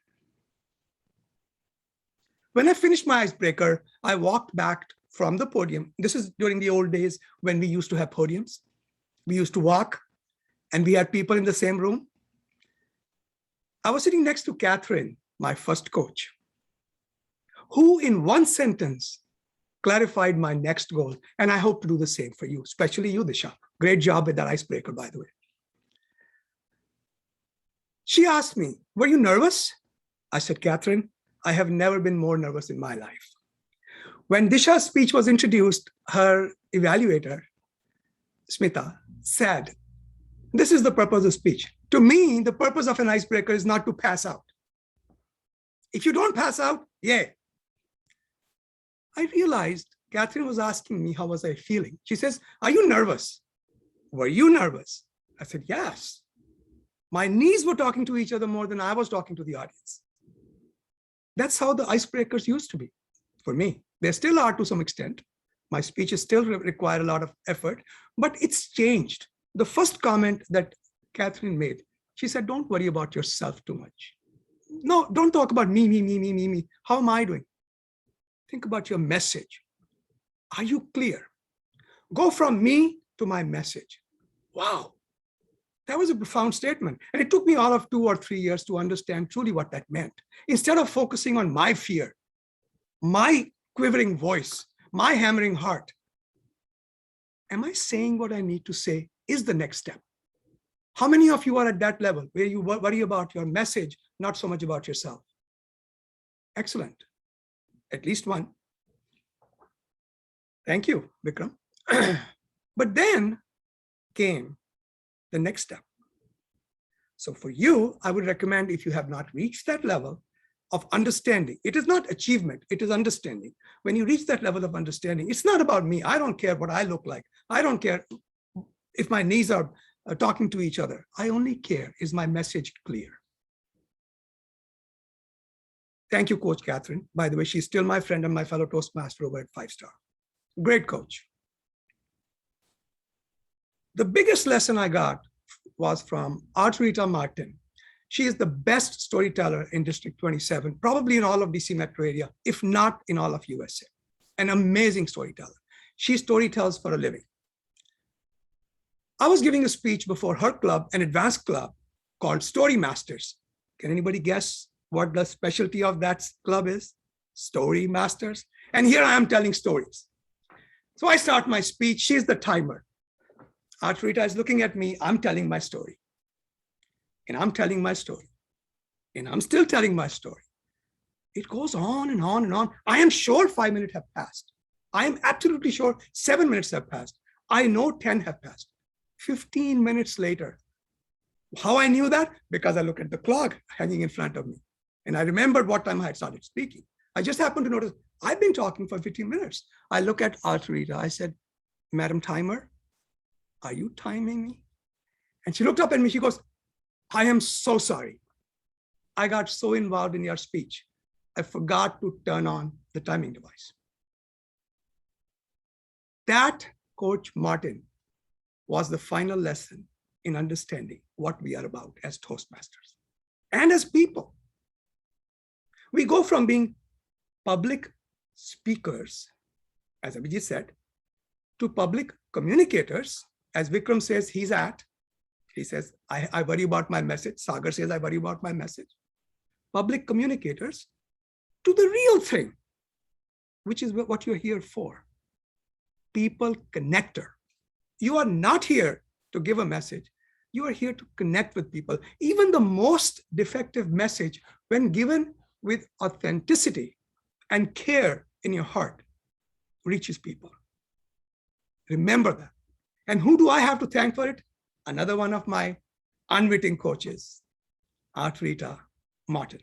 S1: When I finished my icebreaker, I walked back from the podium. This is during the old days when we used to have podiums. We used to walk and we had people in the same room. I was sitting next to Catherine, my first coach, who in one sentence clarified my next goal. And I hope to do the same for you, especially you, Disha. Great job with that icebreaker, by the way. She asked me, were you nervous? I said, Catherine, I have never been more nervous in my life. When Disha's speech was introduced, her evaluator, Smita, said, this is the purpose of speech. To me, the purpose of an icebreaker is not to pass out. If you don't pass out, yay. I realized Catherine was asking me, how was I feeling? She says, are you nervous? Were you nervous? I said, yes. My knees were talking to each other more than I was talking to the audience. That's how the icebreakers used to be for me. They still are to some extent. My speeches still require a lot of effort, but it's changed. The first comment that Catherine made, she said, don't worry about yourself too much. No, don't talk about me. How am I doing? Think about your message. Are you clear? Go from me to my message. Wow. That was a profound statement. And it took me all of 2 or 3 years to understand truly what that meant. Instead of focusing on my fear, my quivering voice, my hammering heart, am I saying what I need to say is the next step. How many of you are at that level where you worry about your message, not so much about yourself? Excellent. At least one. Thank you, Vikram. But then came the next step. So for you, I would recommend, if you have not reached that level of understanding, it is not achievement, it is understanding. When you reach that level of understanding, it's not about me. I don't care what I look like. I don't care if my knees are talking to each other. I only care, is my message clear? Thank you, Coach Catherine. By the way, she's still my friend and my fellow Toastmaster over at 5-star. Great coach. The biggest lesson I got was from Arturita Martin. She is the best storyteller in District 27, probably in all of DC metro area, if not in all of USA. An amazing storyteller. She storytells for a living. I was giving a speech before her club, an advanced club called Story Masters. Can anybody guess what the specialty of that club is? Story Masters. And here I am telling stories. So I start my speech. She's the timer. Artrita is looking at me. I'm telling my story. And I'm telling my story. And I'm still telling my story. It goes on and on and on. I am sure 5 minutes have passed. I am absolutely sure 7 minutes have passed. I know 10 have passed. 15 minutes later. How I knew that? Because I look at the clock hanging in front of me. And I remembered what time I had started speaking. I just happened to notice I've been talking for 15 minutes. I look at Artrita. I said, Madam Timer, are you timing me? And she looked up at me. She goes, I am so sorry. I got so involved in your speech. I forgot to turn on the timing device. That, Coach Martin, was the final lesson in understanding what we are about as Toastmasters and as people. We go from being public speakers, as Abhijit said, to public communicators, as Vikram says he's at. He says, I worry about my message. Sagar says, I worry about my message. Public communicators to the real thing, which is what you're here for. People connector. You are not here to give a message. You are here to connect with people. Even the most defective message, when given with authenticity and care in your heart, reaches people. Remember that. And who do I have to thank for it? Another one of my unwitting coaches, Artrita Martin.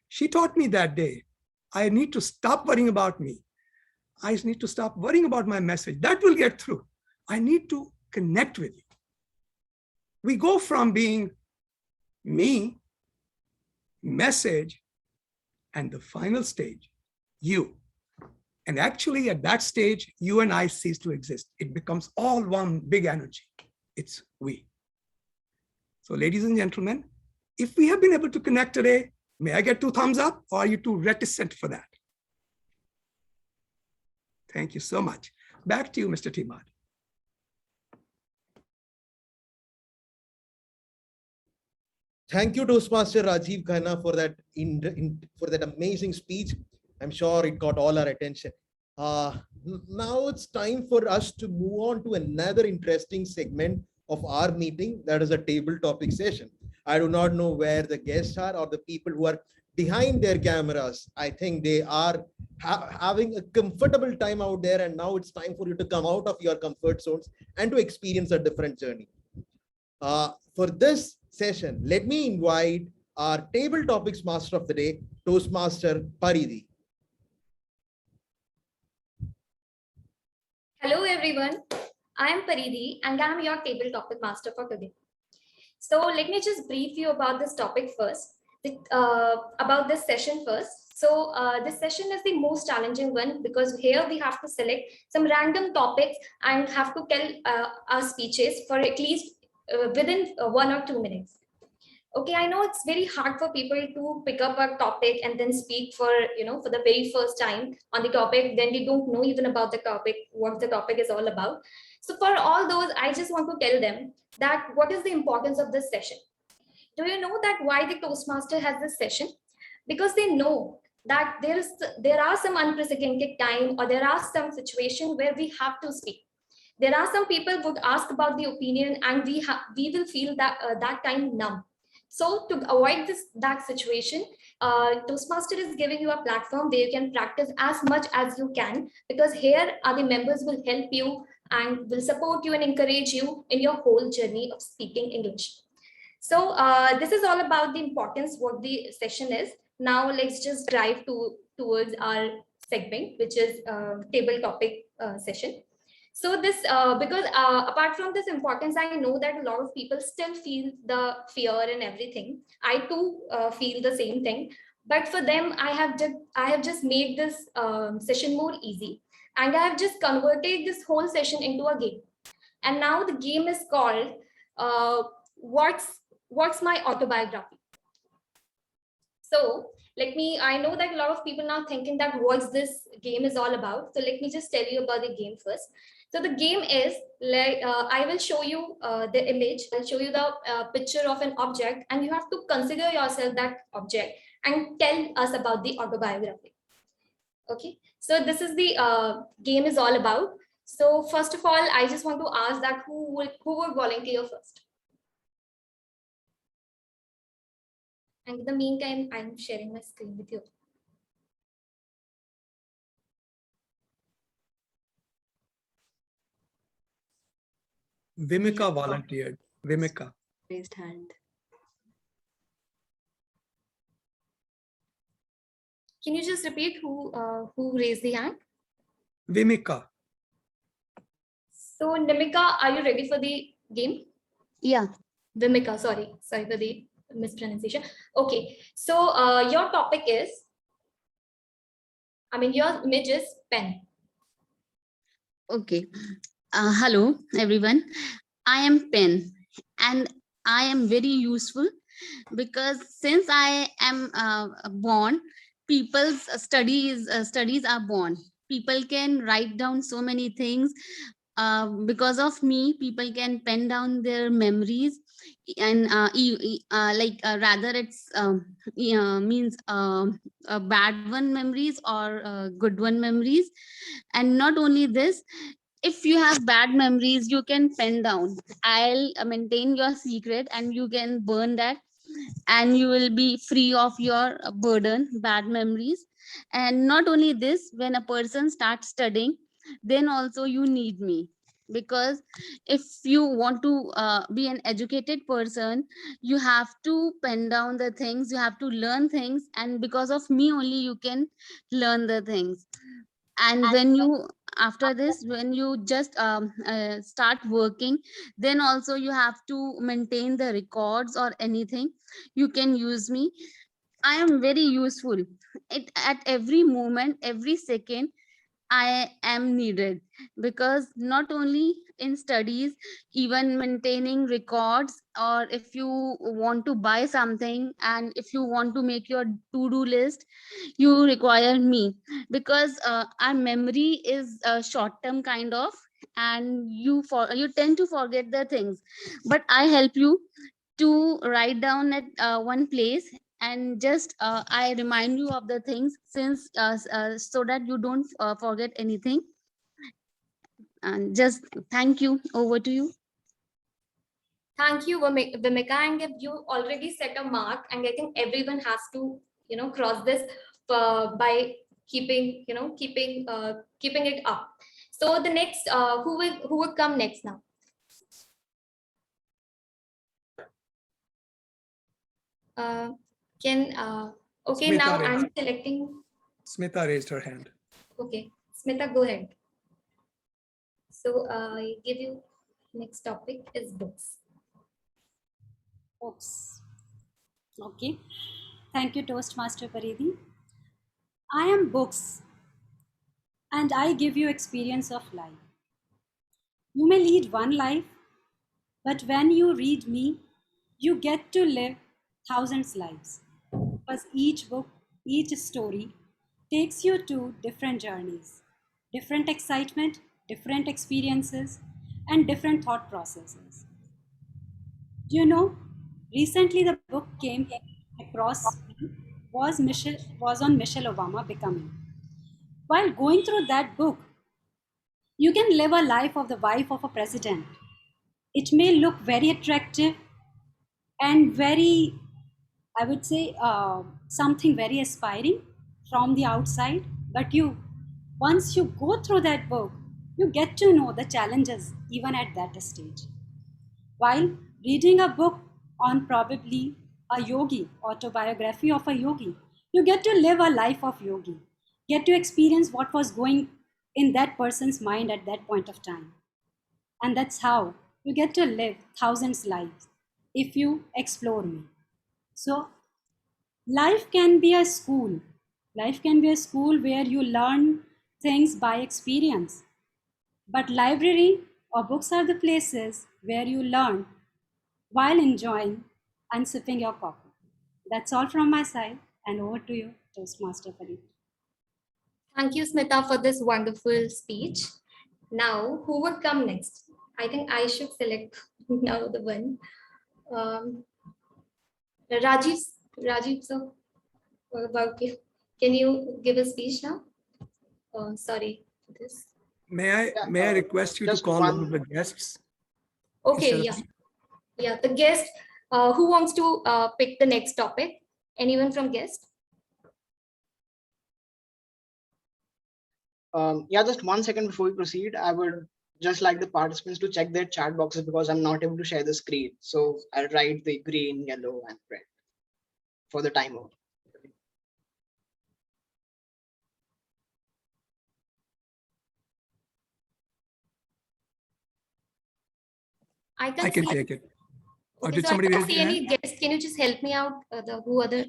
S1: She taught me that day, I need to stop worrying about me. I need to stop worrying about my message. That will get through. I need to connect with you. We go from being me, message, and the final stage, you. And actually at that stage, you and I cease to exist. It becomes all one big energy. It's we. So ladies and gentlemen, if we have been able to connect today, may I get 2 thumbs up, or are you too reticent for that? Thank you so much. Back to you, Mr. Timad.
S7: Thank you, Toastmaster Rajeev Khanna, for that amazing speech. I'm sure it got all our attention. Now it's time for us to move on to another interesting segment of our meeting, that is a table topic session. I do not know where the guests are or the people who are behind their cameras. I think they are having a comfortable time out there, and now it's time for you to come out of your comfort zones and to experience a different journey. For this session, let me invite our table topics master of the day, Toastmaster Paridhi.
S15: Hello everyone, I am Paridhi and I am your table topic master for today. So let me just brief you about this topic first, about this session first. So this session is the most challenging one because here we have to select some random topics and have to tell our speeches for at least within 1 or 2 minutes. Okay, I know it's very hard for people to pick up a topic and then speak for the very first time on the topic, then they don't know even about the topic, what the topic is all about. So for all those, I just want to tell them that what is the importance of this session. Do you know that why the Toastmaster has this session? Because they know that there are some unprecedented time, or there are some situations where we have to speak. There are some people would ask about the opinion and we will feel that that time numb. So to avoid that situation, Toastmaster is giving you a platform where you can practice as much as you can, because here are the members will help you and will support you and encourage you in your whole journey of speaking English. So this is all about the importance what the session is. Now let's just dive towards our segment, which is table topic session. So this, because apart from this importance, I know that a lot of people still feel the fear and everything. I too feel the same thing. But for them, I have just made this session more easy. And I have just converted this whole session into a game. And now the game is called What's My Autobiography? So I know that a lot of people now thinking that what this game is all about. So let me just tell you about the game first. So the game is like, I will show you the image. I'll show you the picture of an object, and you have to consider yourself that object and tell us about the autobiography. Okay, so this is the game is all about. So first of all, I just want to ask that who would volunteer first? And in the meantime, I'm sharing my screen with you.
S1: Vimika volunteered. Vimika.
S12: Raised hand.
S15: Can you just repeat who raised the hand?
S1: Vimika.
S15: So Nimika, are you ready for the game?
S16: Yeah.
S15: Vimika, sorry for the mispronunciation. Okay, so your topic is, your image is pen.
S16: Okay. Hello, everyone. I am Pen, and I am very useful because since I am born, people's studies are born. People can write down so many things. Because of me, people can pen down their memories, and rather it's means a bad one memories or good one memories. And not only this, if you have bad memories, you can pen down. I'll maintain your secret and you can burn that, and you will be free of your burden, bad memories. And not only this, when a person starts studying, then also you need me, because if you want to be an educated person, you have to pen down the things, you have to learn things, and because of me only you can learn the things. And when you, after this, when you just start working, then also you have to maintain the records or anything, you can use me. I am very useful. At every moment, every second, I am needed, because not only in studies, even maintaining records, or if you want to buy something and if you want to make your to-do list, you require me, because our memory is short-term kind of, and you tend to forget the things, but I help you to write down at one place, and just I remind you of the things, since so that you don't forget anything. And just thank you. Over to you.
S15: Thank you, Vimika. And you already set a mark, and I think everyone has to, cross this by keeping it up. So the next, who would come next now? Okay,
S1: Smita
S15: now
S1: raised.
S15: I'm selecting.
S1: Smita raised her hand.
S15: Okay, Smita, go ahead. So I give you next topic is books.
S11: Books. Okay. Thank you, Toastmaster Paridhi. I am books, and I give you experience of life. You may lead one life, but when you read me, you get to live thousands lives. Because each book, each story takes you to different journeys, different excitement, different experiences, and different thought processes. Do you know, recently the book came across me was on Michelle Obama Becoming. While going through that book, you can live a life of the wife of a president. It may look very attractive and very, I would say, something very aspiring from the outside, but once you go through that book, you get to know the challenges even at that stage. While reading a book on probably a yogi, autobiography of a yogi, you get to live a life of yogi, get to experience what was going in that person's mind at that point of time. And that's how you get to live thousands lives if you explore me. So life can be a school. Life can be a school where you learn things by experience. But library or books are the places where you learn while enjoying and sipping your coffee. That's all from my side, and over to you, Toastmaster Paridhi.
S15: Thank you, Smita, for this wonderful speech. Now, who would come next? I think I should select now the one. Rajeev, so what about you? Can you give a speech now? Sorry for this.
S1: May I request you to
S9: just
S1: call
S9: one-
S1: one of the guests?
S15: Okay,
S1: instead
S15: yeah.
S1: of-
S15: Yeah, the guest, who wants to pick the next topic? Anyone from guest?
S9: Yeah, just 1 second before we proceed, I would just like the participants to check their chat boxes because I'm not able to share the screen. So I'll write the green, yellow, and red for the timer.
S15: I
S1: I can
S15: see.
S1: take it. Or
S15: Okay,
S1: did
S15: so
S1: somebody
S15: I can't
S1: raise
S15: see
S1: their
S15: any
S1: hand?
S15: guests. Can you just help me out? Who other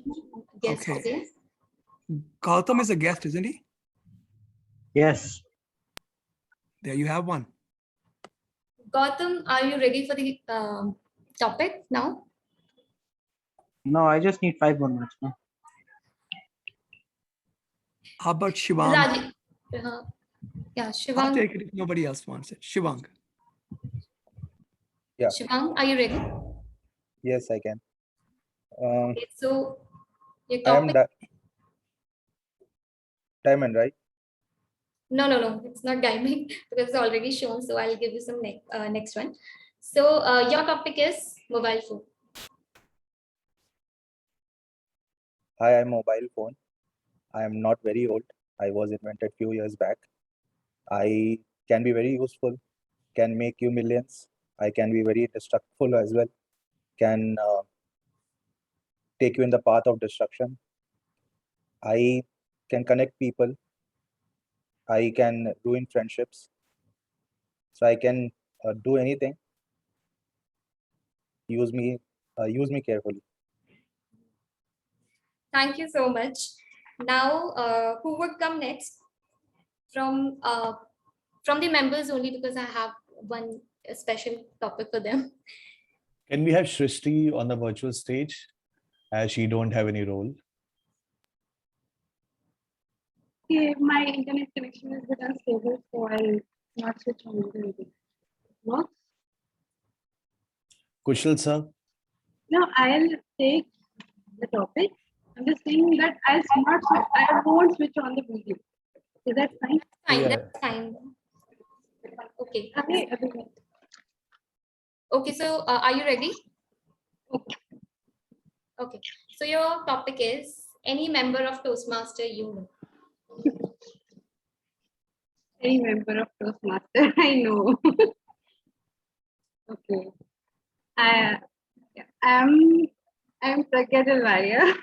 S15: guests?
S1: Okay.
S15: Okay.
S1: Gautam is a guest, isn't he?
S5: Yes.
S1: There you have one.
S15: Gautam, are you ready for the topic now?
S5: No, I just need 5 more minutes now.
S1: How about Shivang?
S15: Rajeev. Yeah,
S1: I'll
S15: Shivang.
S1: take it if nobody else wants it. Shivang.
S4: Yeah.
S15: Shivang, are you ready?
S4: Yes, I can.
S15: Okay, so your
S4: I am
S15: topic.
S4: Diamond, right?
S15: No, it's not diamond because it's already shown. So I'll give you some next one. So your topic is mobile phone.
S4: Hi, I'm mobile phone. I am not very old. I was invented few years back. I can be very useful, can make you millions. I can be very destructive as well, can take you in the path of destruction. I can connect people. I can ruin friendships. So I can do anything. Use me carefully.
S15: Thank you so much. Now, who would come next from the members only because I have one special topic for them.
S13: Can we have Shrishti on the virtual stage as she don't have any role?
S11: Okay, my internet connection is a bit unstable, so I'll not switch on the video. No?
S13: Kushal sir?
S11: No, I'll take the topic. I'm just saying that I won't switch on the video. Is that fine?
S15: Fine,
S13: Yeah.
S15: that's fine. Okay.
S11: Okay, everyone.
S15: Okay, so are you ready?
S11: Okay.
S15: Okay. So your topic is any member of Toastmaster you know.
S11: Any member of Toastmaster I know. Okay. I'm Pragya Dilwaria.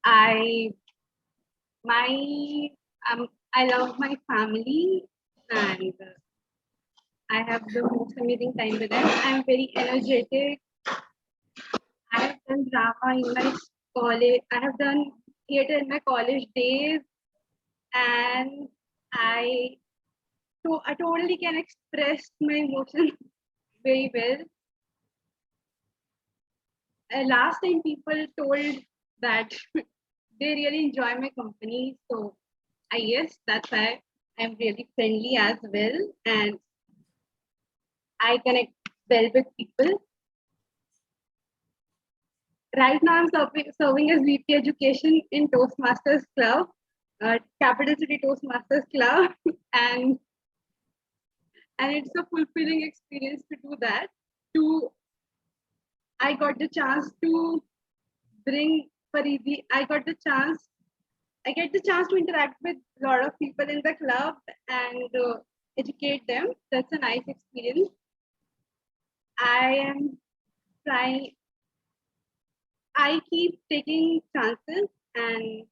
S11: I love my family and I have the most amazing time with them. I'm very energetic. I have done drama in my college. I have done theater in my college days, and I totally can express my emotions very well. Last time people told that they really enjoy my company, so I guess that's why I'm really friendly as well, and I connect well with people. Right now, I'm serving as VP Education in Toastmasters Club, Capital City Toastmasters Club, and it's a fulfilling experience to do that. I got the chance to bring Paridi. I get the chance to interact with a lot of people in the club and educate them. That's a nice experience. I keep taking chances and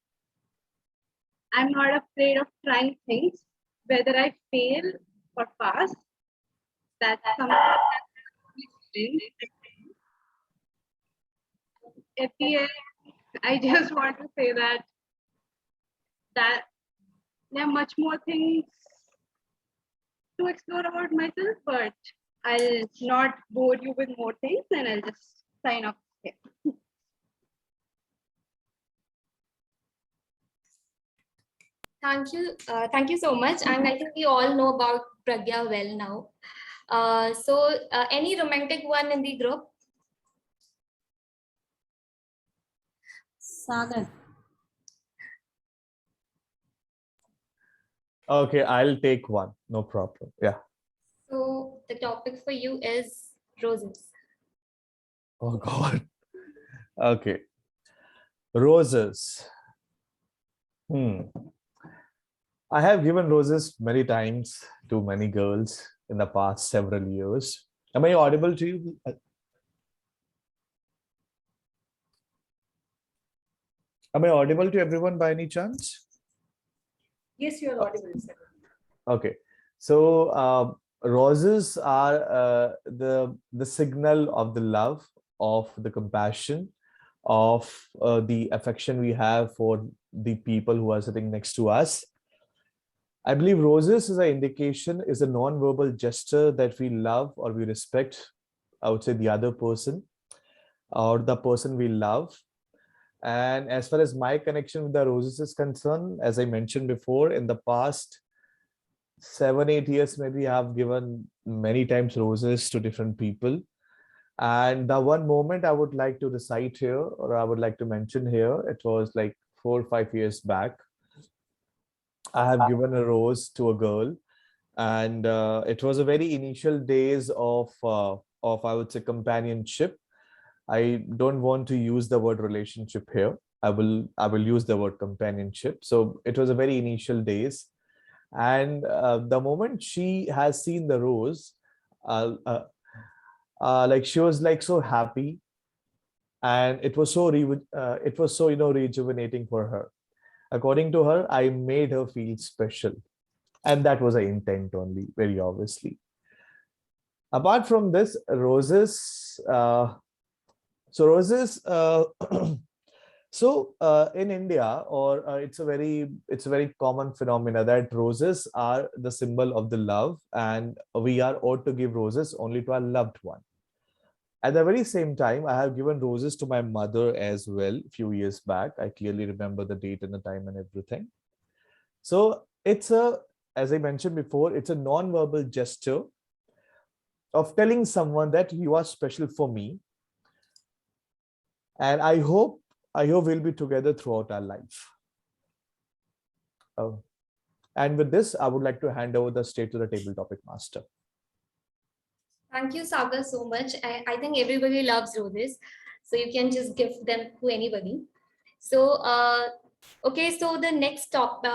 S11: I'm not afraid of trying things, whether I fail or pass. That's something at the end, I just want to say that there are much more things to explore about myself, but I'll not bore you with more things and I'll just sign off here.
S15: Thank you so much. And I think we all know about Pragya well now. Any romantic one in the group?
S17: Sagar.
S13: Okay, I'll take one. No problem. Yeah.
S15: So the topic for you is roses.
S13: Oh God. Okay. Roses. I have given roses many times to many girls in the past several years. Am I audible to you? Am I audible to everyone by any chance?
S2: Yes, you are audible, sir.
S13: Okay. So roses are the signal of the love, of the compassion, of the affection we have for the people who are sitting next to us. I believe roses is an indication, is a non-verbal gesture that we love or we respect, I would say, the other person or the person we love. And as far as my connection with the roses is concerned, as I mentioned before, in the past 7-8 years, maybe I've given many times roses to different people. And the one moment I would like to recite here, or I would like to mention here, it was like 4 or 5 years back. I have given a rose to a girl, and it was a very initial days of I would say companionship. I don't want to use the word relationship here. I will use the word companionship. So it was a very initial days, and the moment she has seen the rose, like she was like so happy, and it was so rejuvenating for her. According to her, I made her feel special, and that was an intent only, very obviously. Apart from this, roses. Roses. In India, or it's a very common phenomena that roses are the symbol of the love, and we are ought to give roses only to our loved one. At the very same time, I have given roses to my mother as well a few years back. I clearly remember the date and the time and everything. So as I mentioned before, it's a non-verbal gesture of telling someone that you are special for me. And I hope we'll be together throughout our life. And with this, I would like to hand over the stage to the table topic master.
S15: Thank you, Sagar, so much. I think everybody loves roses, so you can just give them to anybody. So, okay, so the next topic,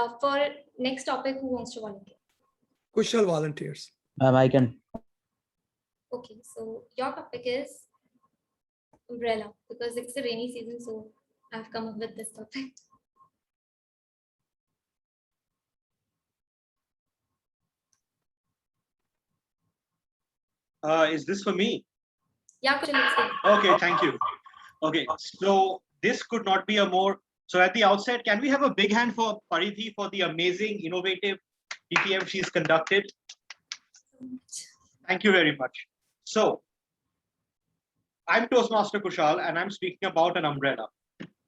S15: who wants to volunteer?
S1: Kushal volunteers.
S5: I can.
S15: Okay, so your topic is umbrella, because it's the rainy season, so I've come up with this topic.
S14: Is this for me?
S15: Yeah,
S14: okay, thank you. Okay, so this could not be a more. So at the outset, can we have a big hand for Paridhi for the amazing, innovative TTM she's conducted? Thank you very much. So I'm Toastmaster Kushal, and I'm speaking about an umbrella.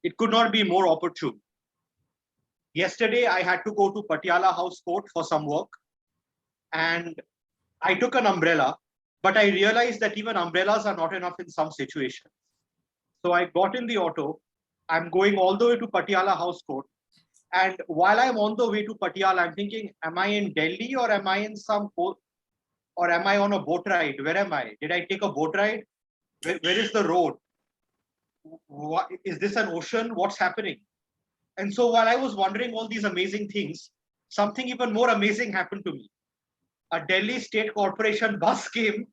S14: It could not be more opportune. Yesterday, I had to go to Patiala House Court for some work, and I took an umbrella, but I realized that even umbrellas are not enough in some situations. So I got in the auto. I'm going all the way to Patiala House Court. And while I'm on the way to Patiala, I'm thinking, am I in Delhi or am I in or am I on a boat ride? Where am I? Did I take a boat ride? Where is the road? What, is this an ocean? What's happening? And so while I was wondering all these amazing things, something even more amazing happened to me. A Delhi State Corporation bus came,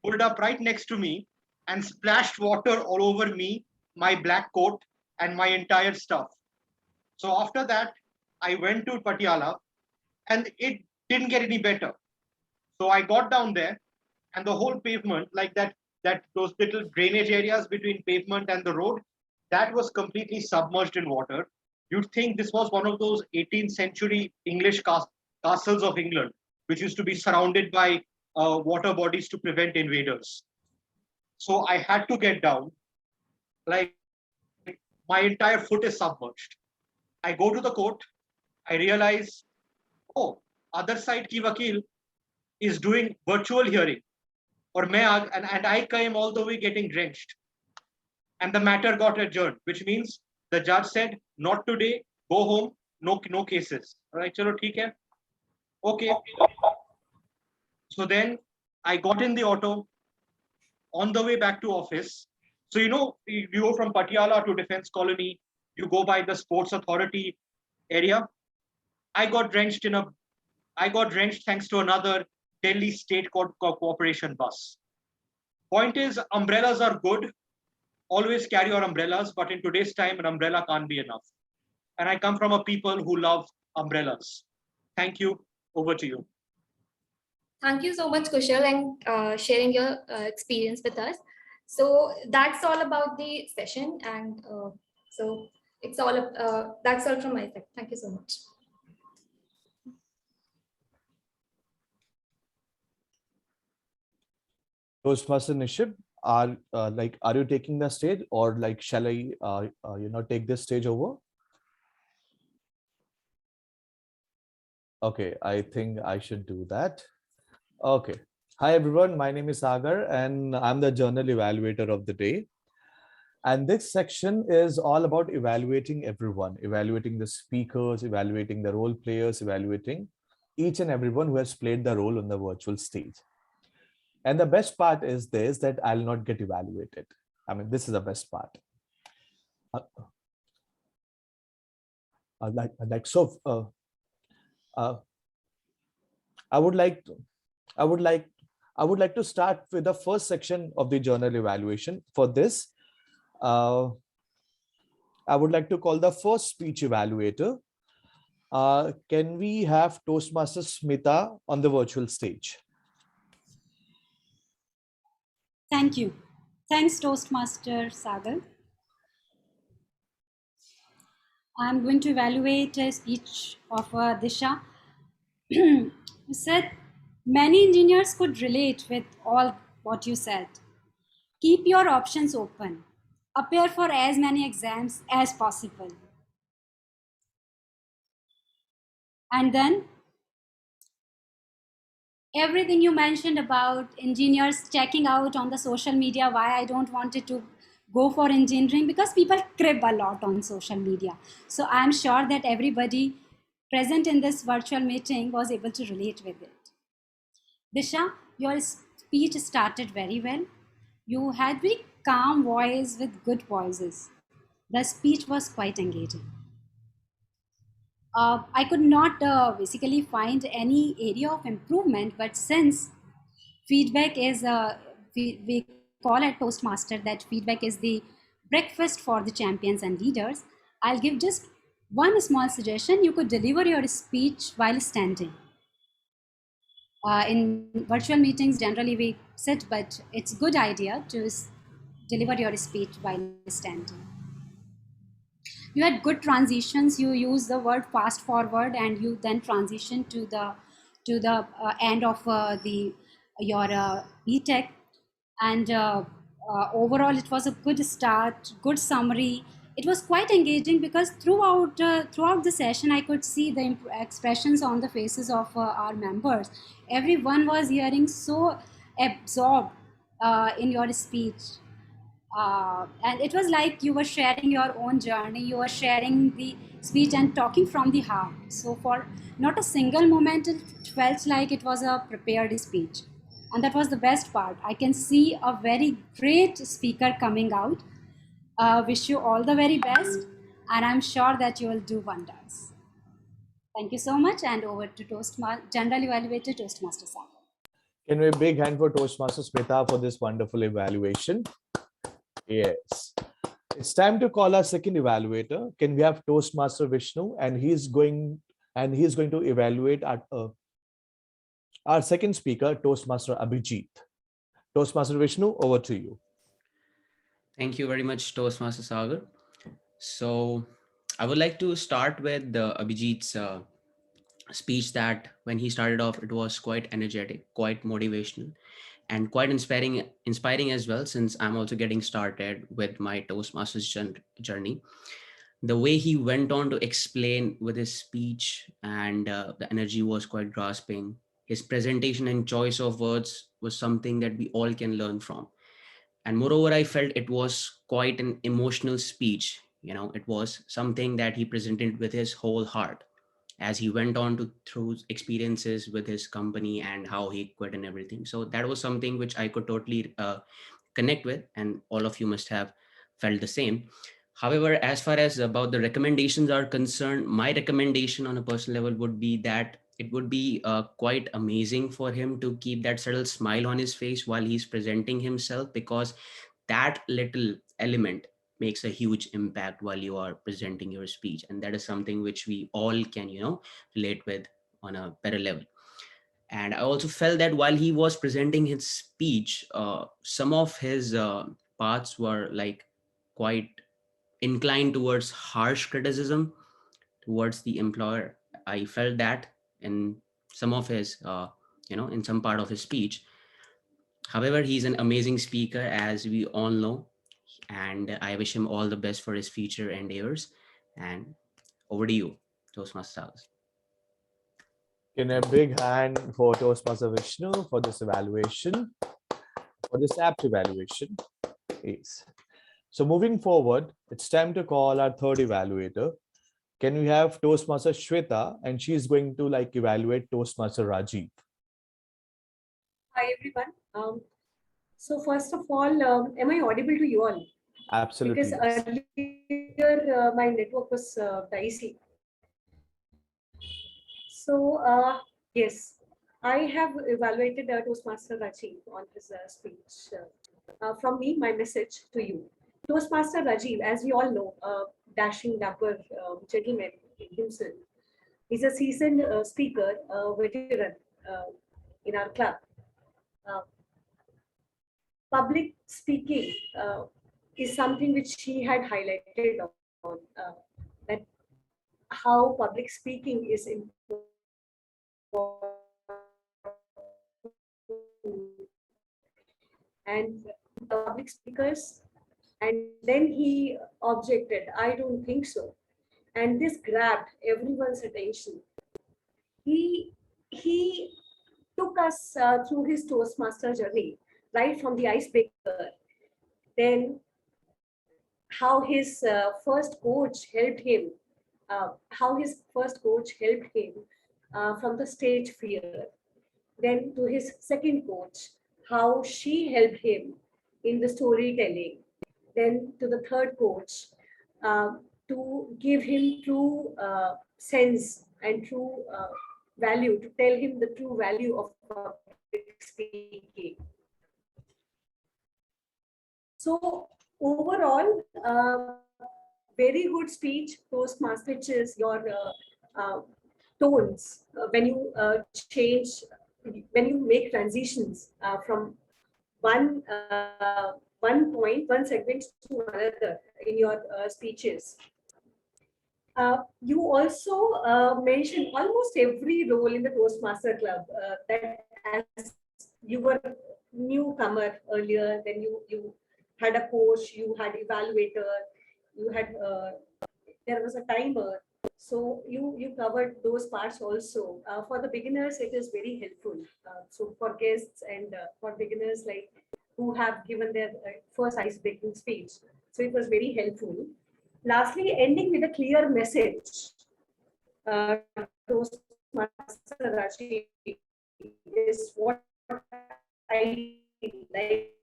S14: pulled up right next to me, and splashed water all over me, my black coat, and my entire stuff. So after that, I went to Patiala, and it didn't get any better. So I got down there, and the whole pavement, like those little drainage areas between pavement and the road, that was completely submerged in water. You'd think this was one of those 18th century English castles of England, which used to be surrounded by water bodies to prevent invaders. So I had to get down, like my entire foot is submerged. I go to the court, I realized, oh, other side ki vakil is doing virtual hearing. And I came all the way getting drenched. And the matter got adjourned, which means the judge said, not today, go home, no cases. All right, chalo, theek hai. Okay. So then I got in the auto on the way back to office. So, you go from Patiala to Defense Colony, you go by the Sports Authority area. I got drenched thanks to another Delhi State Cooperation bus. Point is, umbrellas are good. Always carry your umbrellas, but in today's time, an umbrella can't be enough. And I come from a people who love umbrellas. Thank you. Over to you.
S15: Thank you so much, Kushal, and sharing your experience with us. So that's all about the session, and so it's all that's all from my side. Thank you so much.
S13: Toastmaster Nishib, are you taking the stage, or like shall I take this stage over? Okay, I think I should do that. Okay. Hi everyone, my name is Sagar and I'm the journal evaluator of the day. And this section is all about evaluating everyone, evaluating the speakers, evaluating the role players, evaluating each and everyone who has played the role on the virtual stage. And the best part is this, that I'll not get evaluated. I mean, this is the best part. I would like to start with the first section of the journal evaluation. For this, I would like to call the first speech evaluator. Can we have Toastmaster Smita on the virtual stage?
S11: Thank you. Thanks, Toastmaster Sagar. I'm going to evaluate a speech of Disha. You said many engineers could relate with all what you said. Keep your options open. Appear for as many exams as possible. And then everything you mentioned about engineers checking out on the social media, why I don't want it to go for engineering, because people crib a lot on social media. So I'm sure that everybody present in this virtual meeting was able to relate with it. Disha, your speech started very well. You had very calm voice with good voices. The speech was quite engaging. I could not basically find any area of improvement, but since feedback is, we call at Toastmaster that feedback is the breakfast for the champions and leaders, I'll give just one small suggestion. You could deliver your speech while standing. In virtual meetings, generally we sit, but it's a good idea to deliver your speech while standing. You had good transitions. You use the word fast forward, and you then transition to the end of your BTech. And overall, it was a good start, good summary. It was quite engaging because throughout the session, I could see the expressions on the faces of our members. Everyone was hearing so absorbed in your speech. And it was like you were sharing your own journey, you were sharing the speech and talking from the heart. So for not a single moment, it felt like it was a prepared speech. And that was the best part. I can see a very great speaker coming out. Wish you all the very best. And I'm sure that you will do wonders. Thank you so much. And over to General Evaluator Toastmaster Sagar.
S13: Can we have a big hand for Toastmaster Smita for this wonderful evaluation? Yes. It's time to call our second evaluator. Can we have Toastmaster Vishnu? And he's going to evaluate our second speaker, Toastmaster Abhijit. Toastmaster Vishnu, over to you.
S8: Thank you very much, Toastmaster Sagar. So I would like to start with Abhijit's speech that when he started off, it was quite energetic, quite motivational, and quite inspiring as well, since I'm also getting started with my Toastmasters journey. the way he went on to explain with his speech, and the energy was quite grasping. His presentation and choice of words was something that we all can learn from. And moreover, I felt it was quite an emotional speech. It was something that he presented with his whole heart, as he went on to through experiences with his company and how he quit and everything. So that was something which I could totally connect with, and all of you must have felt the same. However, as far as about the recommendations are concerned, my recommendation on a personal level would be that it would be quite amazing for him to keep that subtle smile on his face while he's presenting himself, because that little element makes a huge impact while you are presenting your speech. And that is something which we all can, relate with on a better level. And I also felt that while he was presenting his speech, some of his parts were like quite inclined towards harsh criticism towards the employer. I felt that in some of his, in some part of his speech. However, he's an amazing speaker, as we all know, and I wish him all the best for his future endeavors. And over to you, Toastmasters.
S13: In a big hand for Toastmaster Vishnu for this evaluation, for this apt evaluation. Yes. So moving forward, it's time to call our third evaluator. Can we have Toastmaster Shweta, and she's going to evaluate Toastmaster Rajeev.
S2: Hi, everyone. So first of all, am I audible to you all?
S13: Absolutely.
S2: Because
S13: Yes.
S2: earlier my network was dicey. So yes, I have evaluated Toastmaster Rajeev on his speech. From me, my message to you. Toastmaster Rajeev, as we all know, dashing, dapper gentleman himself, is a seasoned speaker, veteran in our club. Public speaking is something which he had highlighted on, that how public speaking is important, and public speakers. And then he objected, I don't think so. And this grabbed everyone's attention. He took us through his Toastmaster journey, right from the Icebreaker, then how his first coach helped him, from the stage fear, then to his second coach, how she helped him in the storytelling, then to the third coach, to give him true sense and true value, to tell him the true value of public speaking. So overall, very good speech. Toastmaster pitches your tones when you change, when you make transitions from one segment to another in your speeches. You also mentioned almost every role in the Toastmaster Club, that as you were newcomer earlier, then you had a coach, you had evaluator, you had there was a timer. So you covered those parts also. For the beginners, it is very helpful. So for guests and for beginners like who have given their first ice-breaking speech, so it was very helpful. Lastly, ending with a clear message. Toastmaster Rajeev is what I like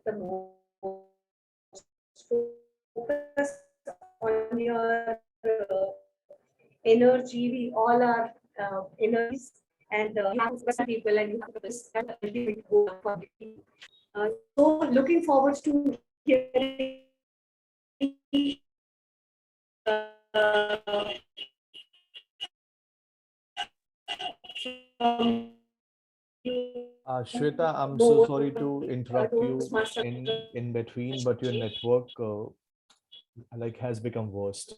S2: the most. Focus on your energy. We all are energies, and you have to focus on people, and you have to focus on the ultimate goal for the team. So looking forward to hearing
S13: Shweta, I'm so sorry to interrupt you in between, but your network has become worst.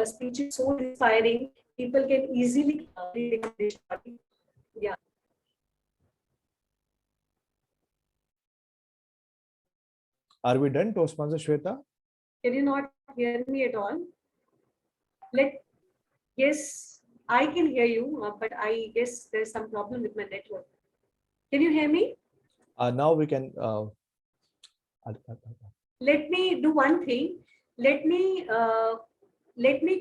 S2: Speech is so inspiring. People can easily yeah.
S13: Are we done, Toastmaster Shweta?
S2: Can you not hear me at all? Yes, I can hear you, but I guess there's some problem with my network. Can you hear me?
S13: Now we can.
S2: Let me do one thing. Let me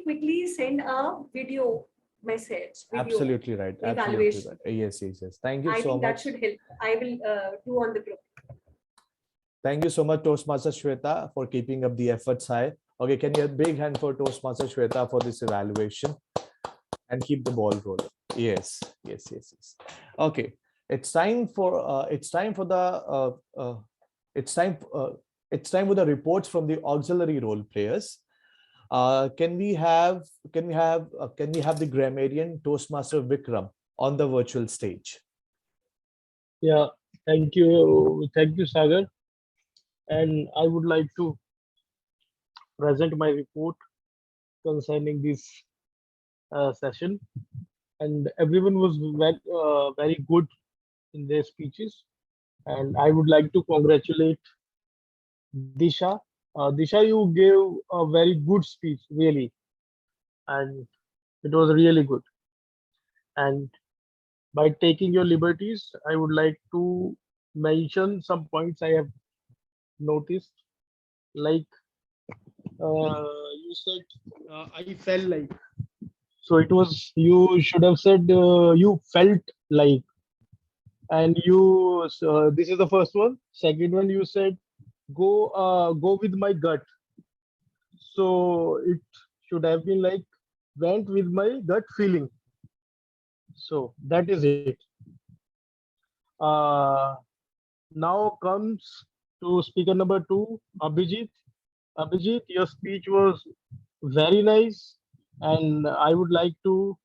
S2: quickly send a video message.
S13: Absolutely right. Absolutely
S2: Evaluation.
S13: right. Yes, yes, yes. Thank you
S2: I
S13: so
S2: think that
S13: much.
S2: should help. I will do on the group.
S13: Thank you so much, Toastmaster Shweta, for keeping up the efforts high. Okay, can you have a big hand for Toastmaster Shweta for this evaluation and keep the ball rolling? Yes, yes, yes, yes. Okay, it's time for the reports from the auxiliary role players. Can we have the grammarian Toastmaster Vikram on the virtual stage?
S10: Yeah, thank you, Sagar. And I would like to present my report concerning this session. And everyone was very good in their speeches. And I would like to congratulate Disha. Disha, you gave a very good speech, really. And it was really good. And by taking your liberties, I would like to mention some points I have noticed. Like you said, I felt like. So it was, you should have said you felt like. And you, this is the first one. Second one, you said, go with my gut. So it should have been like, went with my gut feeling. So that is it. Uh, Now comes to speaker number 2, Abhijit. Abhijit, your speech was very nice, and I would like to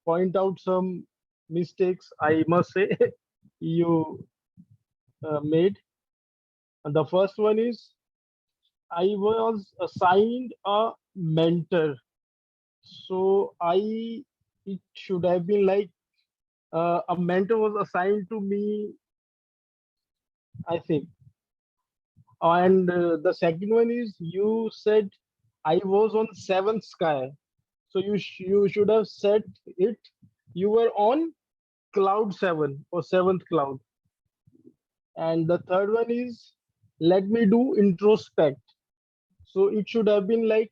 S10: point out some mistakes, I must say, you made. And the first one is, I was assigned a mentor. So it should have been like, a mentor was assigned to me, I think. And the second one is, you said I was on seventh sky. So you should have said it. You were on cloud 7 or seventh cloud. And the third one is, let me do introspect. So it should have been like,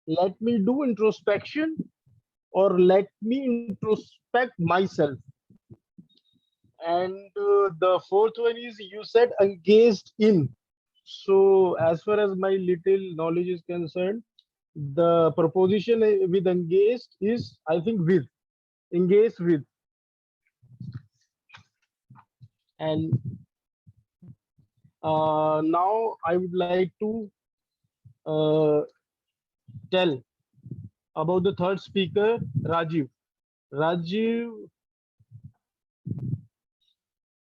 S10: let me do introspection, or let me introspect myself. And the fourth one is, you said engaged in. So as far as my little knowledge is concerned, the proposition with engaged is, I think, with, engaged with. And now I would like to tell about the third speaker, Rajiv. Rajiv,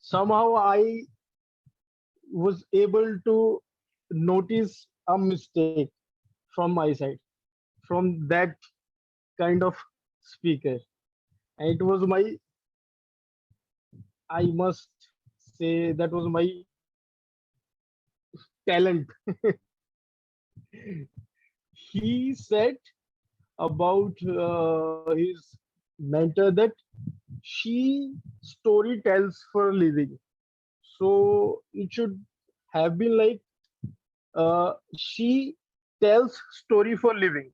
S10: somehow I was able to notice a mistake from my side, from that kind of speaker. And it was my, I must say, that was my talent. He said about his mentor that she story tells for a living. So it should have been like, she tells story for living.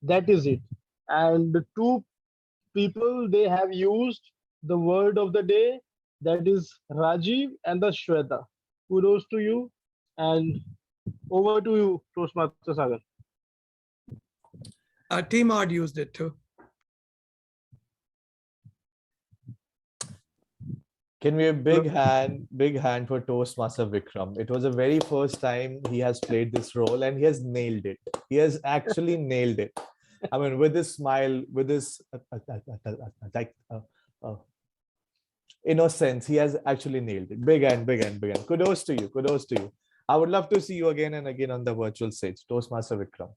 S10: That is it. And the two people, they have used the word of the day, that is Rajiv and the Shweta. Kudos to you, and over to you, Toastmaster Sagar.
S1: Team Art used it too.
S13: Can we have big hand for Toastmaster Vikram? It was the very first time he has played this role, and he has nailed it. He has actually nailed it. I mean, with his smile, with his innocence, he has actually nailed it. Big hand, big hand, big hand. Kudos to you. Kudos to you. I would love to see you again and again on the virtual stage, Toastmaster Vikram.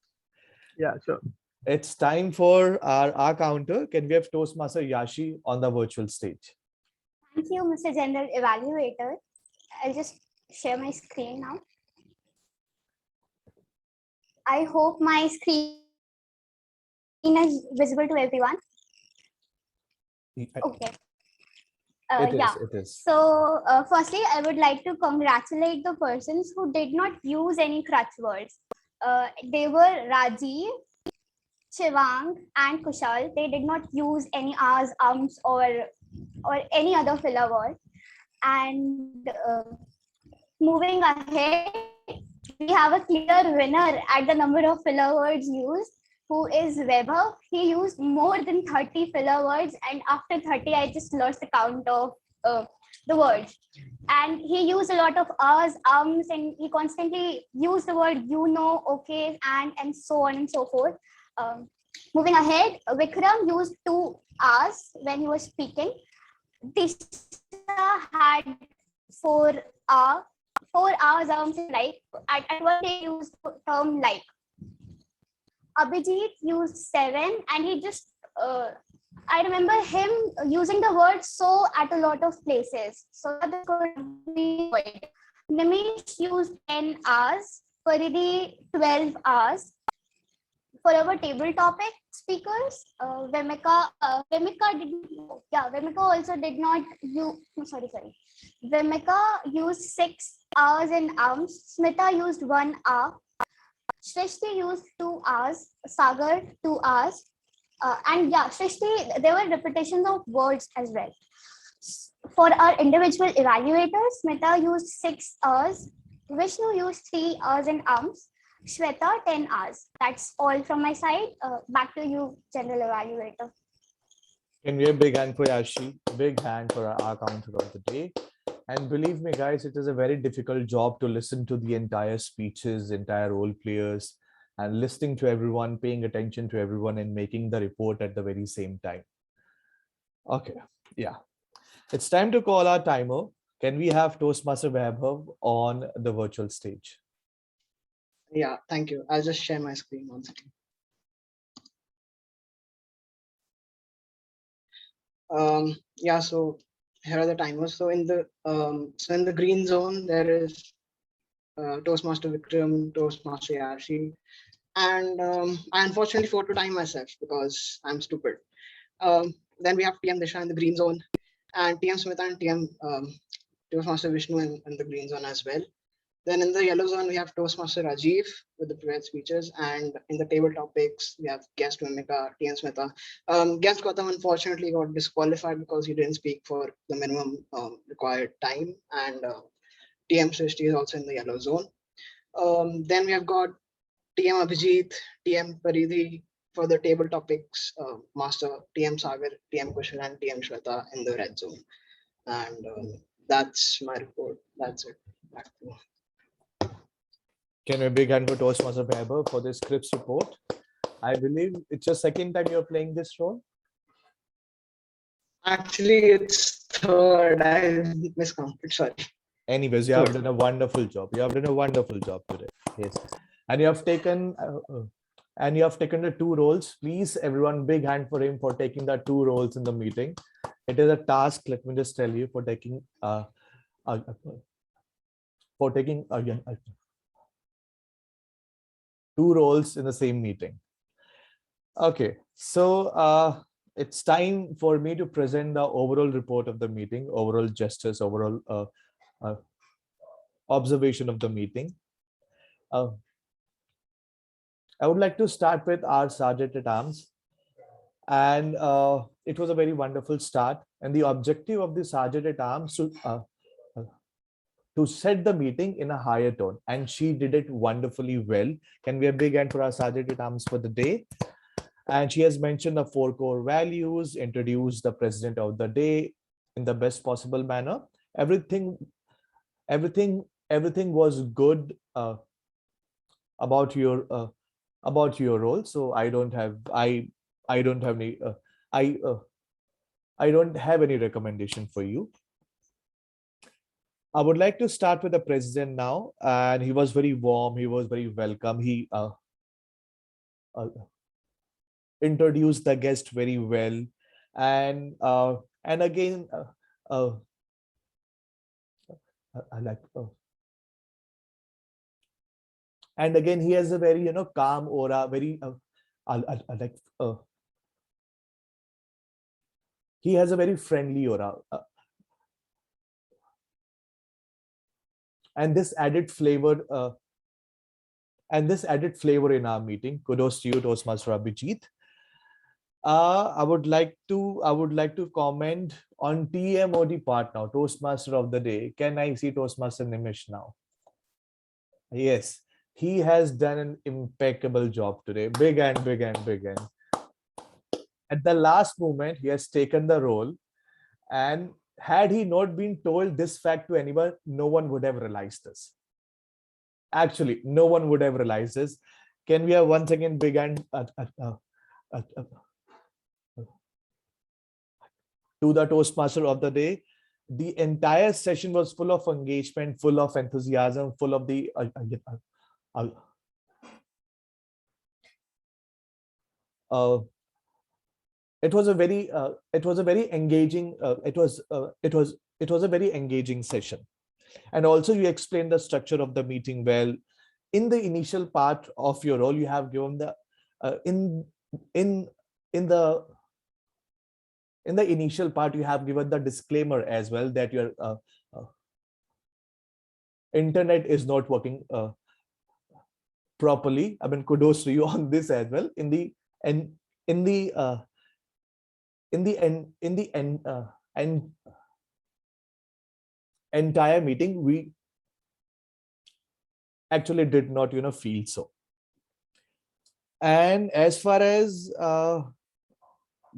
S10: Yeah, sure.
S13: It's time for our counter. Can we have Toastmaster Yashi on the virtual stage?
S6: Thank you, Mr. General Evaluator. I'll just share my screen now. I hope my screen is visible to everyone. Okay. Yeah.
S13: It is.
S6: So firstly, I would like to congratulate the persons who did not use any crutch words. They were Rajeev, Shivang, and Kushal. They did not use any ahs, ums, or any other filler word. And moving ahead, we have a clear winner at the number of filler words used, who is Weber. He used more than 30 filler words, and after 30, I just lost the count of the words. And he used a lot of ahs, ums, and he constantly used the word you know, okay, and so on and so forth. Moving ahead, Vikram used 2 ahs when he was speaking. Tisha had 4 hours like at one day used term like. Abhijit used 7, and he just I remember him using the word so at a lot of places. So that could be good. Nimish used 10 hours, Faridhi 12 hours. For our table topic speakers, Vemika also did not use, sorry. Vemika used 6 hours in ums, Smita used 1 hour, Shrishti used 2 hours, Sagar 2 hours, and yeah, Shrishti, there were repetitions of words as well. For our individual evaluators, Smita used 6 hours, Vishnu used 3 hours in ums, Shweta 10 hours. That's all from my side. Back to you, General Evaluator.
S13: Can we have a big hand for Yashi? Big hand for our counter of the day. And believe me, guys, it is a very difficult job to listen to the entire speeches, entire role players, and listening to everyone, paying attention to everyone, and making the report at the very same time. Okay, yeah. It's time to call our timer. Can we have Toastmaster Vaibhav on the virtual stage?
S9: Yeah, thank you. I'll just share my screen once again. Yeah, so here are the timers. So in the green zone, there is Toastmaster Vikram, Toastmaster Yashi, and I unfortunately forgot to time myself because I'm stupid. Then we have TM Disha in the green zone, and TM Smita and TM Toastmaster Vishnu in the green zone as well. Then in the yellow zone, we have Toastmaster Rajeev with the prepared speeches, and in the table topics, we have guest Vimika, TM Smita. Guest Gautam unfortunately got disqualified because he didn't speak for the minimum required time, and TM Srishti is also in the yellow zone. Then we have got TM Abhijit, TM Paridhi for the table topics, Master TM Sagar, TM Kushal, and TM Shweta in the red zone. And that's my report. That's it. Back to you.
S13: Can we big hand for Toastmaster Vaibhav for this Scripps report? I believe it's your second time you're playing this role.
S9: Actually, it's third. I miscounted. Sorry.
S13: Anyways, you have done a wonderful job. You have done a wonderful job today. Yes, and you have taken the 2 roles. Please, everyone, big hand for him for taking the 2 roles in the meeting. It is a task. Let me just tell you, for taking 2 roles in the same meeting. Okay, so it's time for me to present the overall report of the meeting, overall gestures, overall observation of the meeting. I would like to start with our Sergeant at Arms. And it was a very wonderful start. And the objective of the Sergeant at Arms to set the meeting in a higher tone. And she did it wonderfully well. Can we have a big hand for our Sergeant at Arms for the day? And she has mentioned the 4 core values, introduced the president of the day in the best possible manner. Everything was good about your role. So I don't have any recommendation for you. I would like to start with the president now, and he was very warm. He was very welcome. He introduced the guest very well, and again, I like. And again, he has a very calm aura, very he has a very friendly aura, and this added flavor in our meeting. Kudos to you, Toastmaster Abhijit. I would like to comment on TMOD part now, Toastmaster of the Day. Can I see Toastmaster Nimish now? Yes, he has done an impeccable job today. Big and big and big and. At the last moment, he has taken the role, and had he not been told this fact to anyone, no one would have realized this. Actually, no one would have realized this. Can we have once again big and to the Toastmaster of the Day? The entire session was full of engagement, full of enthusiasm, full of the it was a very engaging session. And also you explained the structure of the meeting well. In the initial part of your role, you have given the in the initial part, you have given the disclaimer as well that your internet is not working properly. I mean, kudos to you on this as well. In the entire meeting, we actually did not feel so. And as far as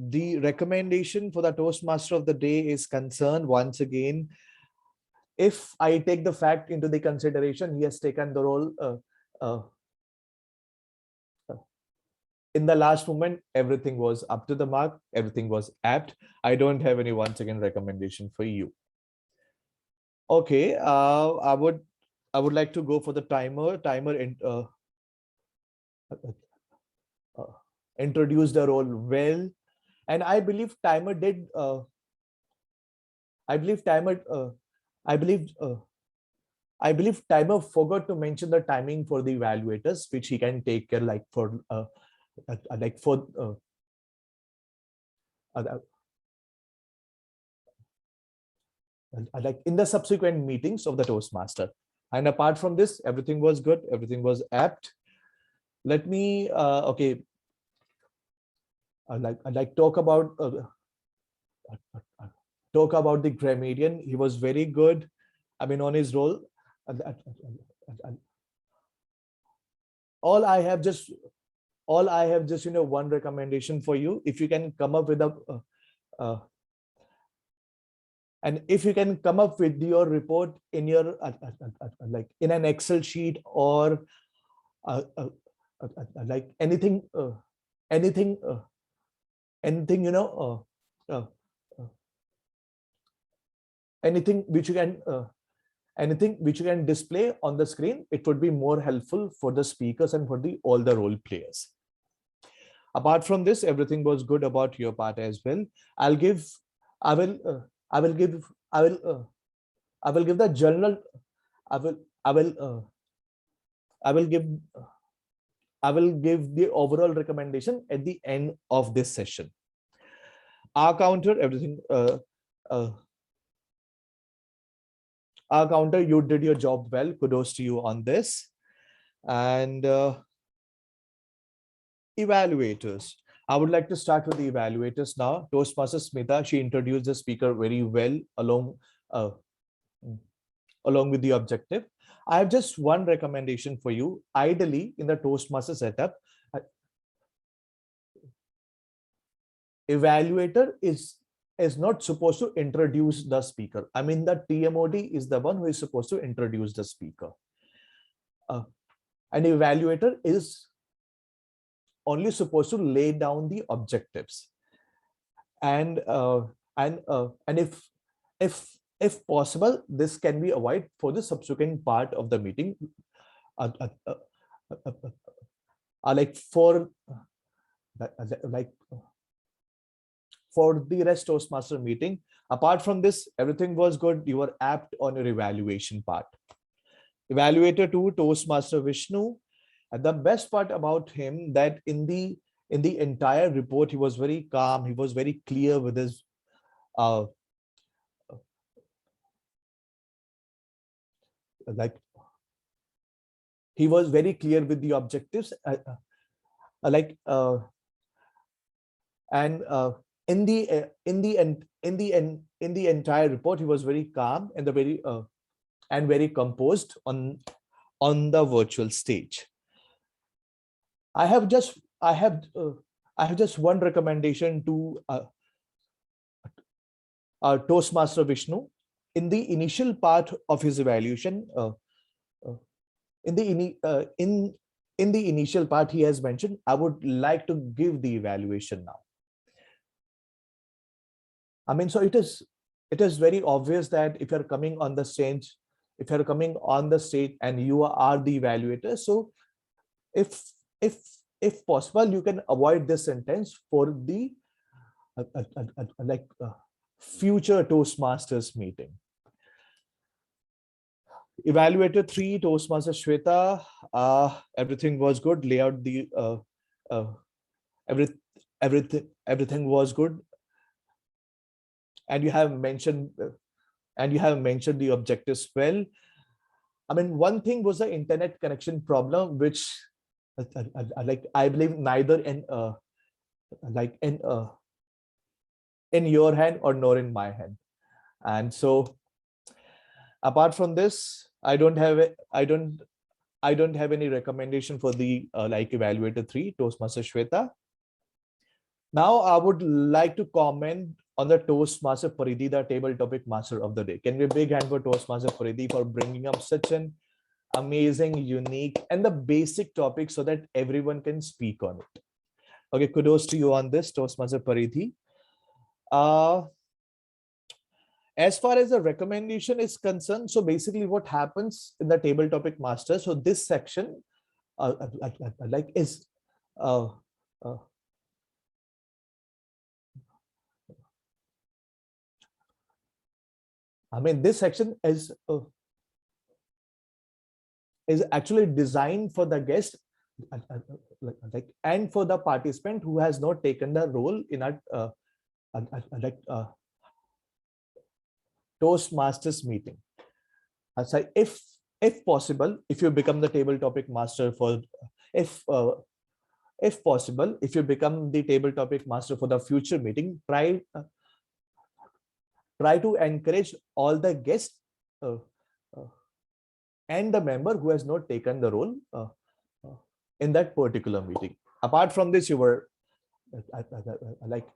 S13: the recommendation for the Toastmaster of the Day is concerned, once again, if I take the fact into the consideration, he has taken the role in the last moment. Everything was up to the mark, everything was apt. I don't have any once again recommendation for you. Okay, I would like to go for the timer. Introduced the role well, and I believe timer did. I believe timer forgot to mention the timing for the evaluators, which he can take care like for like in the subsequent meetings of the Toastmaster. And apart from this, everything was good, everything was apt. Let me okay, I'd like talk about the grammarian. He was very good, I mean, on his role. All I have just one recommendation for you. If you can come up with a and if you can come up with your report in your like in an Excel sheet or like anything anything anything which you can display on the screen, it would be more helpful for the speakers and for all the role players. Apart from this, everything was good about your part as well. I will give the journal. I will give the overall recommendation at the end of this session. Our counter, everything. Our counter, you did your job well. Kudos to you on this. And evaluators. I would like to start with the evaluators now. Toastmaster Smita, she introduced the speaker very well along with the objective. I have just one recommendation for you. Ideally, in the Toastmaster setup, evaluator is not supposed to introduce the speaker. I mean, the TMOD is the one who is supposed to introduce the speaker. An evaluator is only supposed to lay down the objectives. And if possible, this can be avoided for the subsequent part of the meeting. Like for the rest Toastmaster meeting. Apart from this, everything was good. You were apt on your evaluation part. Evaluator 2, Toastmaster Vishnu. And the best part about him that in the entire report, he was very calm. He was very clear with his like he was very clear with the objectives. And in the entire report, he was very calm and very composed on the virtual stage. I have just one recommendation to Toastmaster Vishnu. In the initial part of his evaluation, in the initial part, he has mentioned, I would like to give the evaluation now. I mean, so it is very obvious that if you're coming on the stage, and you are the evaluator, so if possible, you can avoid this sentence for the future Toastmasters meeting. Evaluator 3, Toastmaster Shweta, everything was good. Layout, everything was good. And you have mentioned the objectives well. I mean, one thing was the internet connection problem, which I believe neither in your hand or nor in my hand. And so apart from this, I don't have any recommendation for the Evaluator 3, Toastmaster Shweta. Now I would like to comment on the Toastmaster Paridhi, the table topic master of the day. Can we big hand for Toastmaster Paridhi for bringing up such an amazing, unique, and the basic topic so that everyone can speak on it. Okay, kudos to you on this, Toastmaster Paridhi. As far as the recommendation is concerned, so basically what happens in the table topic master, so this section is I mean, this section is actually designed for the guest and for the participant who has not taken the role in a Toastmasters meeting. So if possible, if you become the table topic master for if possible, if you become the table topic master for the future meeting, try to encourage all the guests and the member who has not taken the role in that particular meeting. Apart from this, you were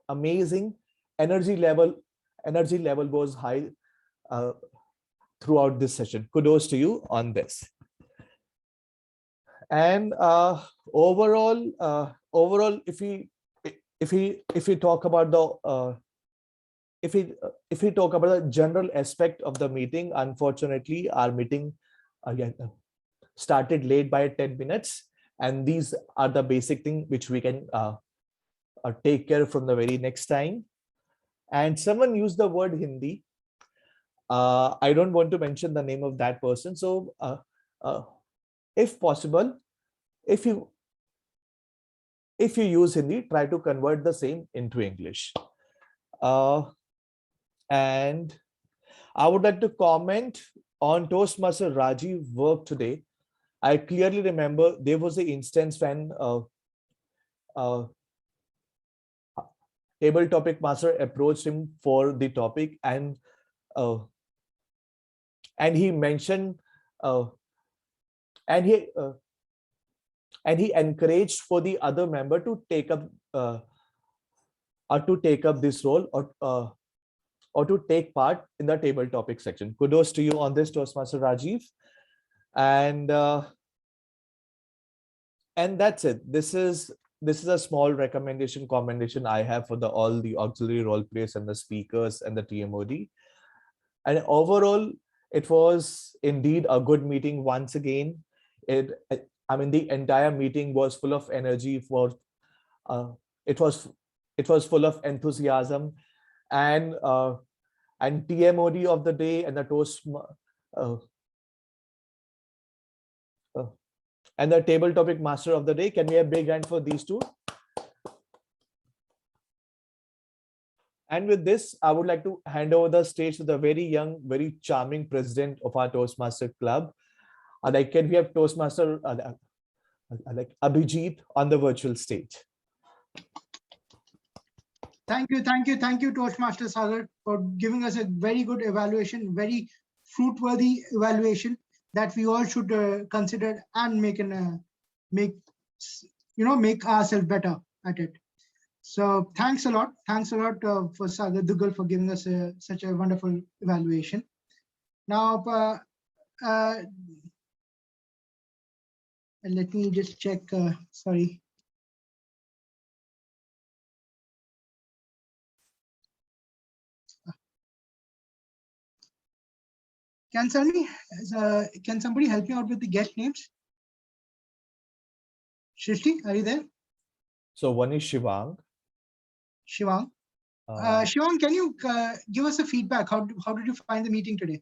S13: amazing. Energy level was high throughout this session. Kudos to you on this. And overall, if we talk about the if we talk about the general aspect of the meeting, unfortunately, our meeting again started late by 10 minutes, and these are the basic things which we can take care from the very next time. And someone used the word Hindi. I don't want to mention the name of that person. So if possible, if you use Hindi, try to convert the same into English. And I would like to comment on Toastmaster Rajeev work today. I clearly remember there was an instance when table topic master approached him for the topic, and he mentioned and he encouraged for the other member to take up this role or to take part in the table topic section. Kudos to you on this, Toastmaster Rajeev. And that's it. This is a small commendation I have for all the auxiliary role players and the speakers and the TMOD. And overall, it was indeed a good meeting once again. I mean, the entire meeting was full of energy. It was full of enthusiasm, and TMOD of the day and the and the table topic master of the day. Can we have a big hand for these two? And with this, I would like to hand over the stage to the very young, very charming president of our Toastmaster Club. Can we have Toastmaster Abhijit on the virtual stage?
S3: Thank you, Toastmaster Sagar, for giving us a very good evaluation, very fruitworthy evaluation that we all should consider and make ourselves better at it. So thanks a lot for Sagar Dugal for giving us such a wonderful evaluation. Now, let me just check. Sorry. Can somebody help me out with the guest names? Shrishti, are you there?
S13: So one is Shivang.
S3: Shivang, can you give us a feedback? How did you find the meeting today?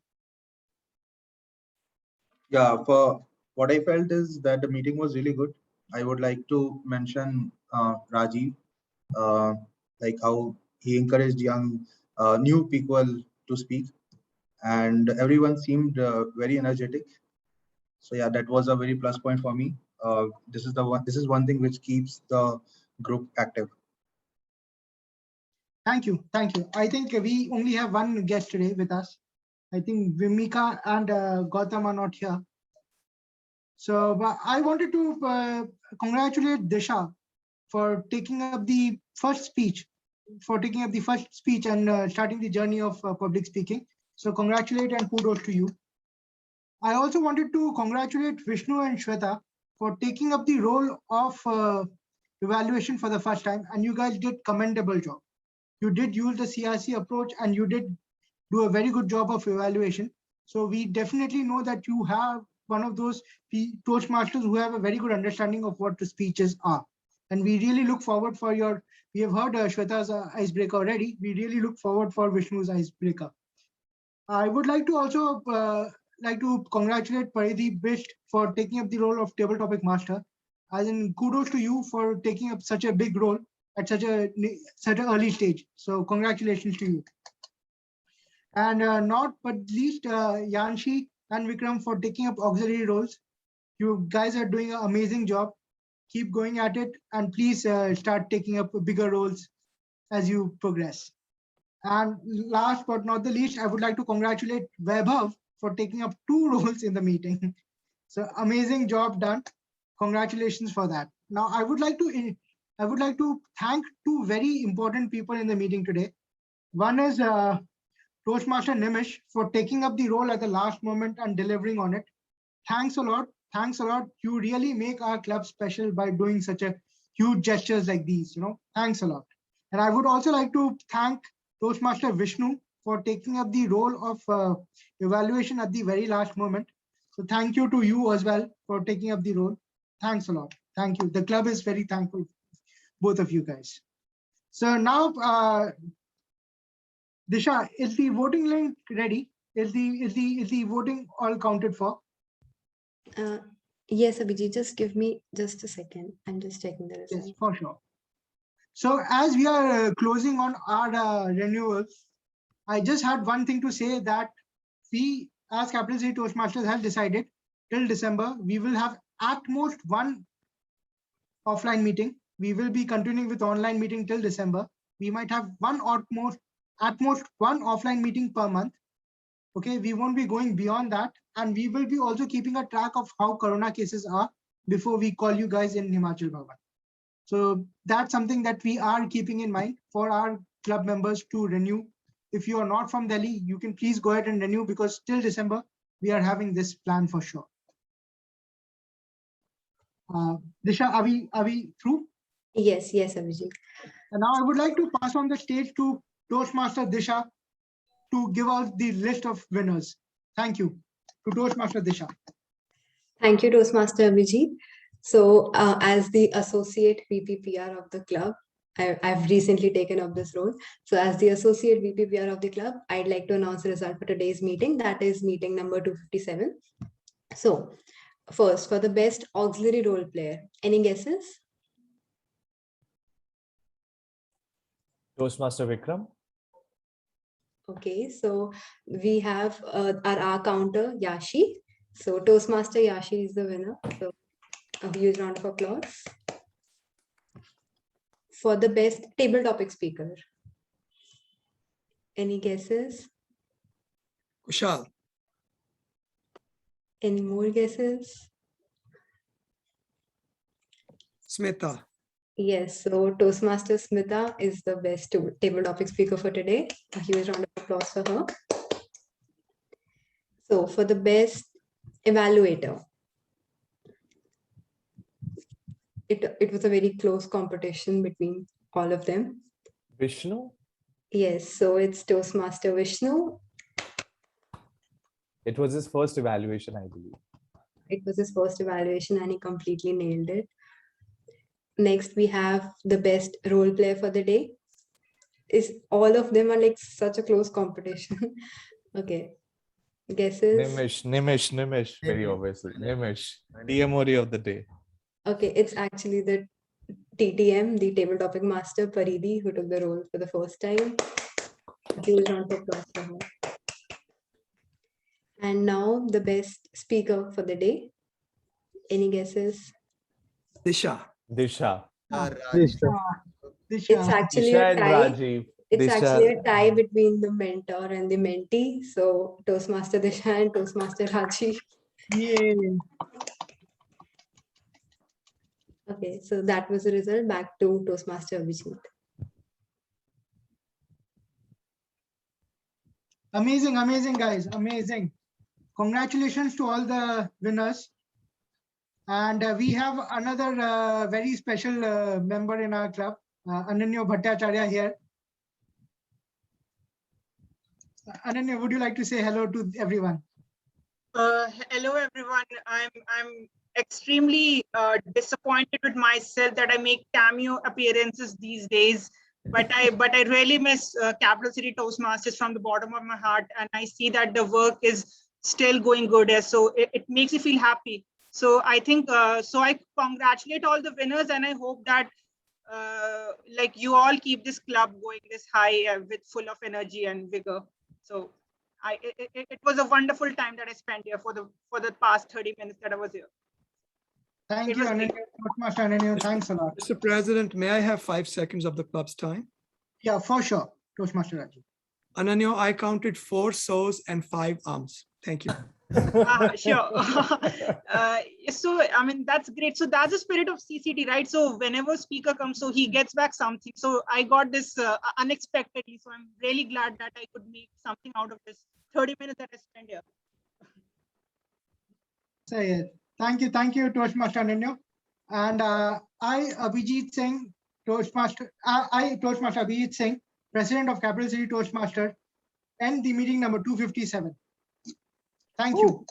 S17: Yeah, for what I felt is that the meeting was really good. I would like to mention Rajeev, like how he encouraged young new people to speak, and everyone seemed very energetic. So yeah, that was a very plus point for me. This is one thing which keeps the group active.
S3: Thank you. I think we only have one guest today with us. I think Vimika and Gautam are not here. So I wanted to congratulate Disha for taking up the first speech, and starting the journey of public speaking. So congratulate and kudos to you. I also wanted to congratulate Vishnu and Shweta for taking up the role of evaluation for the first time, and you guys did commendable job. You did use the CRC approach and you did do a very good job of evaluation. So we definitely know that you have one of those Toastmasters who have a very good understanding of what the speeches are. And we really look forward for we have heard Shweta's icebreaker already. We really look forward for Vishnu's icebreaker. I would like to also congratulate Paridhi Bisht for taking up the role of table topic master. As in, kudos to you for taking up such a big role at such an early stage. So congratulations to you. And not but least, Yanshi and Vikram for taking up auxiliary roles. You guys are doing an amazing job. Keep going at it, and please start taking up bigger roles as you progress. And last but not the least, I would like to congratulate Vaibhav for taking up 2 roles in the meeting. So amazing job done. Congratulations for that. Now I would like to thank 2 very important people in the meeting today. One is Toastmaster Nimish for taking up the role at the last moment and delivering on it. Thanks a lot. You really make our club special by doing such a huge gestures like these. Thanks a lot. And I would also like to thank Toastmaster Vishnu for taking up the role of evaluation at the very last moment. So thank you to you as well for taking up the role. Thanks a lot. Thank you. The club is very thankful, both of you guys. So now, Disha, is the voting link ready? Is the voting all counted for?
S12: Yes, Abhijit, just give me just a second. I'm just checking the results.
S3: Yes, for sure. So as we are closing on our renewals, I just had one thing to say, that we as Capital City Toastmasters have decided till December, we will have at most 1 offline meeting. We will be continuing with online meeting till December. We might have at most one offline meeting per month. Okay, we won't be going beyond that. And we will be also keeping a track of how Corona cases are before we call you guys in Himachal Bhavan. So that's something that we are keeping in mind for our club members to renew. If you are not from Delhi, you can please go ahead and renew, because till December, we are having this plan for sure. Disha, are we through?
S12: Yes, Abhijit.
S3: And now I would like to pass on the stage to Toastmaster Disha to give out the list of winners. Thank you to Toastmaster Disha.
S12: Thank you, Toastmaster Abhijit. So as the Associate VP PR of the club, I've recently taken up this role. So as the Associate VP PR of the club, I'd like to announce the result for today's meeting. That is meeting number 257. So first for the best auxiliary role player. Any guesses?
S13: Toastmaster Vikram.
S12: Okay, so we have our counter Yashi. So Toastmaster Yashi is the winner. So a huge round of applause. For the best table topic speaker. Any guesses?
S1: Kushal.
S12: Any more guesses?
S1: Smita.
S12: Yes, so Toastmaster Smita is the best table topic speaker for today. A huge round of applause for her. So for the best evaluator, it was a very close competition between all of them.
S13: Vishnu.
S12: Yes, so it's Toastmaster Vishnu.
S13: It was his first evaluation, I believe.
S12: It was his first evaluation and he completely nailed it. Next, we have the best role player for the day. All of them are like such a close competition. Okay. Guesses?
S13: Nimish, very obviously. Nimish, TMOD of the day.
S12: Okay, it's actually the TTM, the table topic master, Paridhi, who took the role for the first time. A huge round of applause for her. And now the best speaker for the day. Any guesses?
S1: Disha.
S12: It's actually
S13: Disha
S12: a
S13: and
S12: tie.
S13: Rajeev.
S12: It's
S13: Disha.
S12: actually a tie between the mentor and the mentee. So Toastmaster Disha and Toastmaster Rajeev.
S3: Yay.
S12: Okay, so that was the result. Back to Toastmaster Abhijit.
S3: Amazing, amazing, guys. Amazing. Congratulations to all the winners. And we have another very special member in our club, Ananya Bhattacharya here. Ananya, would you like to say hello to everyone?
S18: Hello, everyone. I'm extremely disappointed with myself that I make cameo appearances these days. But I really miss Capital City Toastmasters from the bottom of my heart, and I see that the work is still going good. So it makes me feel happy. So I think so. I congratulate all the winners, and I hope that like you all keep this club going this high with full of energy and vigor. So it was a wonderful time that I spent here for the past 30 minutes that I was here.
S3: Thank you, Ananya. Toastmaster Ananya, thanks a lot.
S1: Mr. President, may I have 5 seconds of the club's time?
S3: Yeah, for sure. Toastmaster Rajeev.
S1: Ananya, I counted 4 so's and 5 arms. Thank you.
S18: Sure. So I mean, that's great. So that's the spirit of CCT, right? So whenever speaker comes, so he gets back something. So I got this unexpectedly. So I'm really glad that I could make something out of this 30 minutes that I spent here.
S3: So, thank you, Toastmaster Ananya. And I, Abhijit Singh, Toastmaster Abhijit Singh, President of Capital City Toastmasters, end the meeting number 257. Thank you.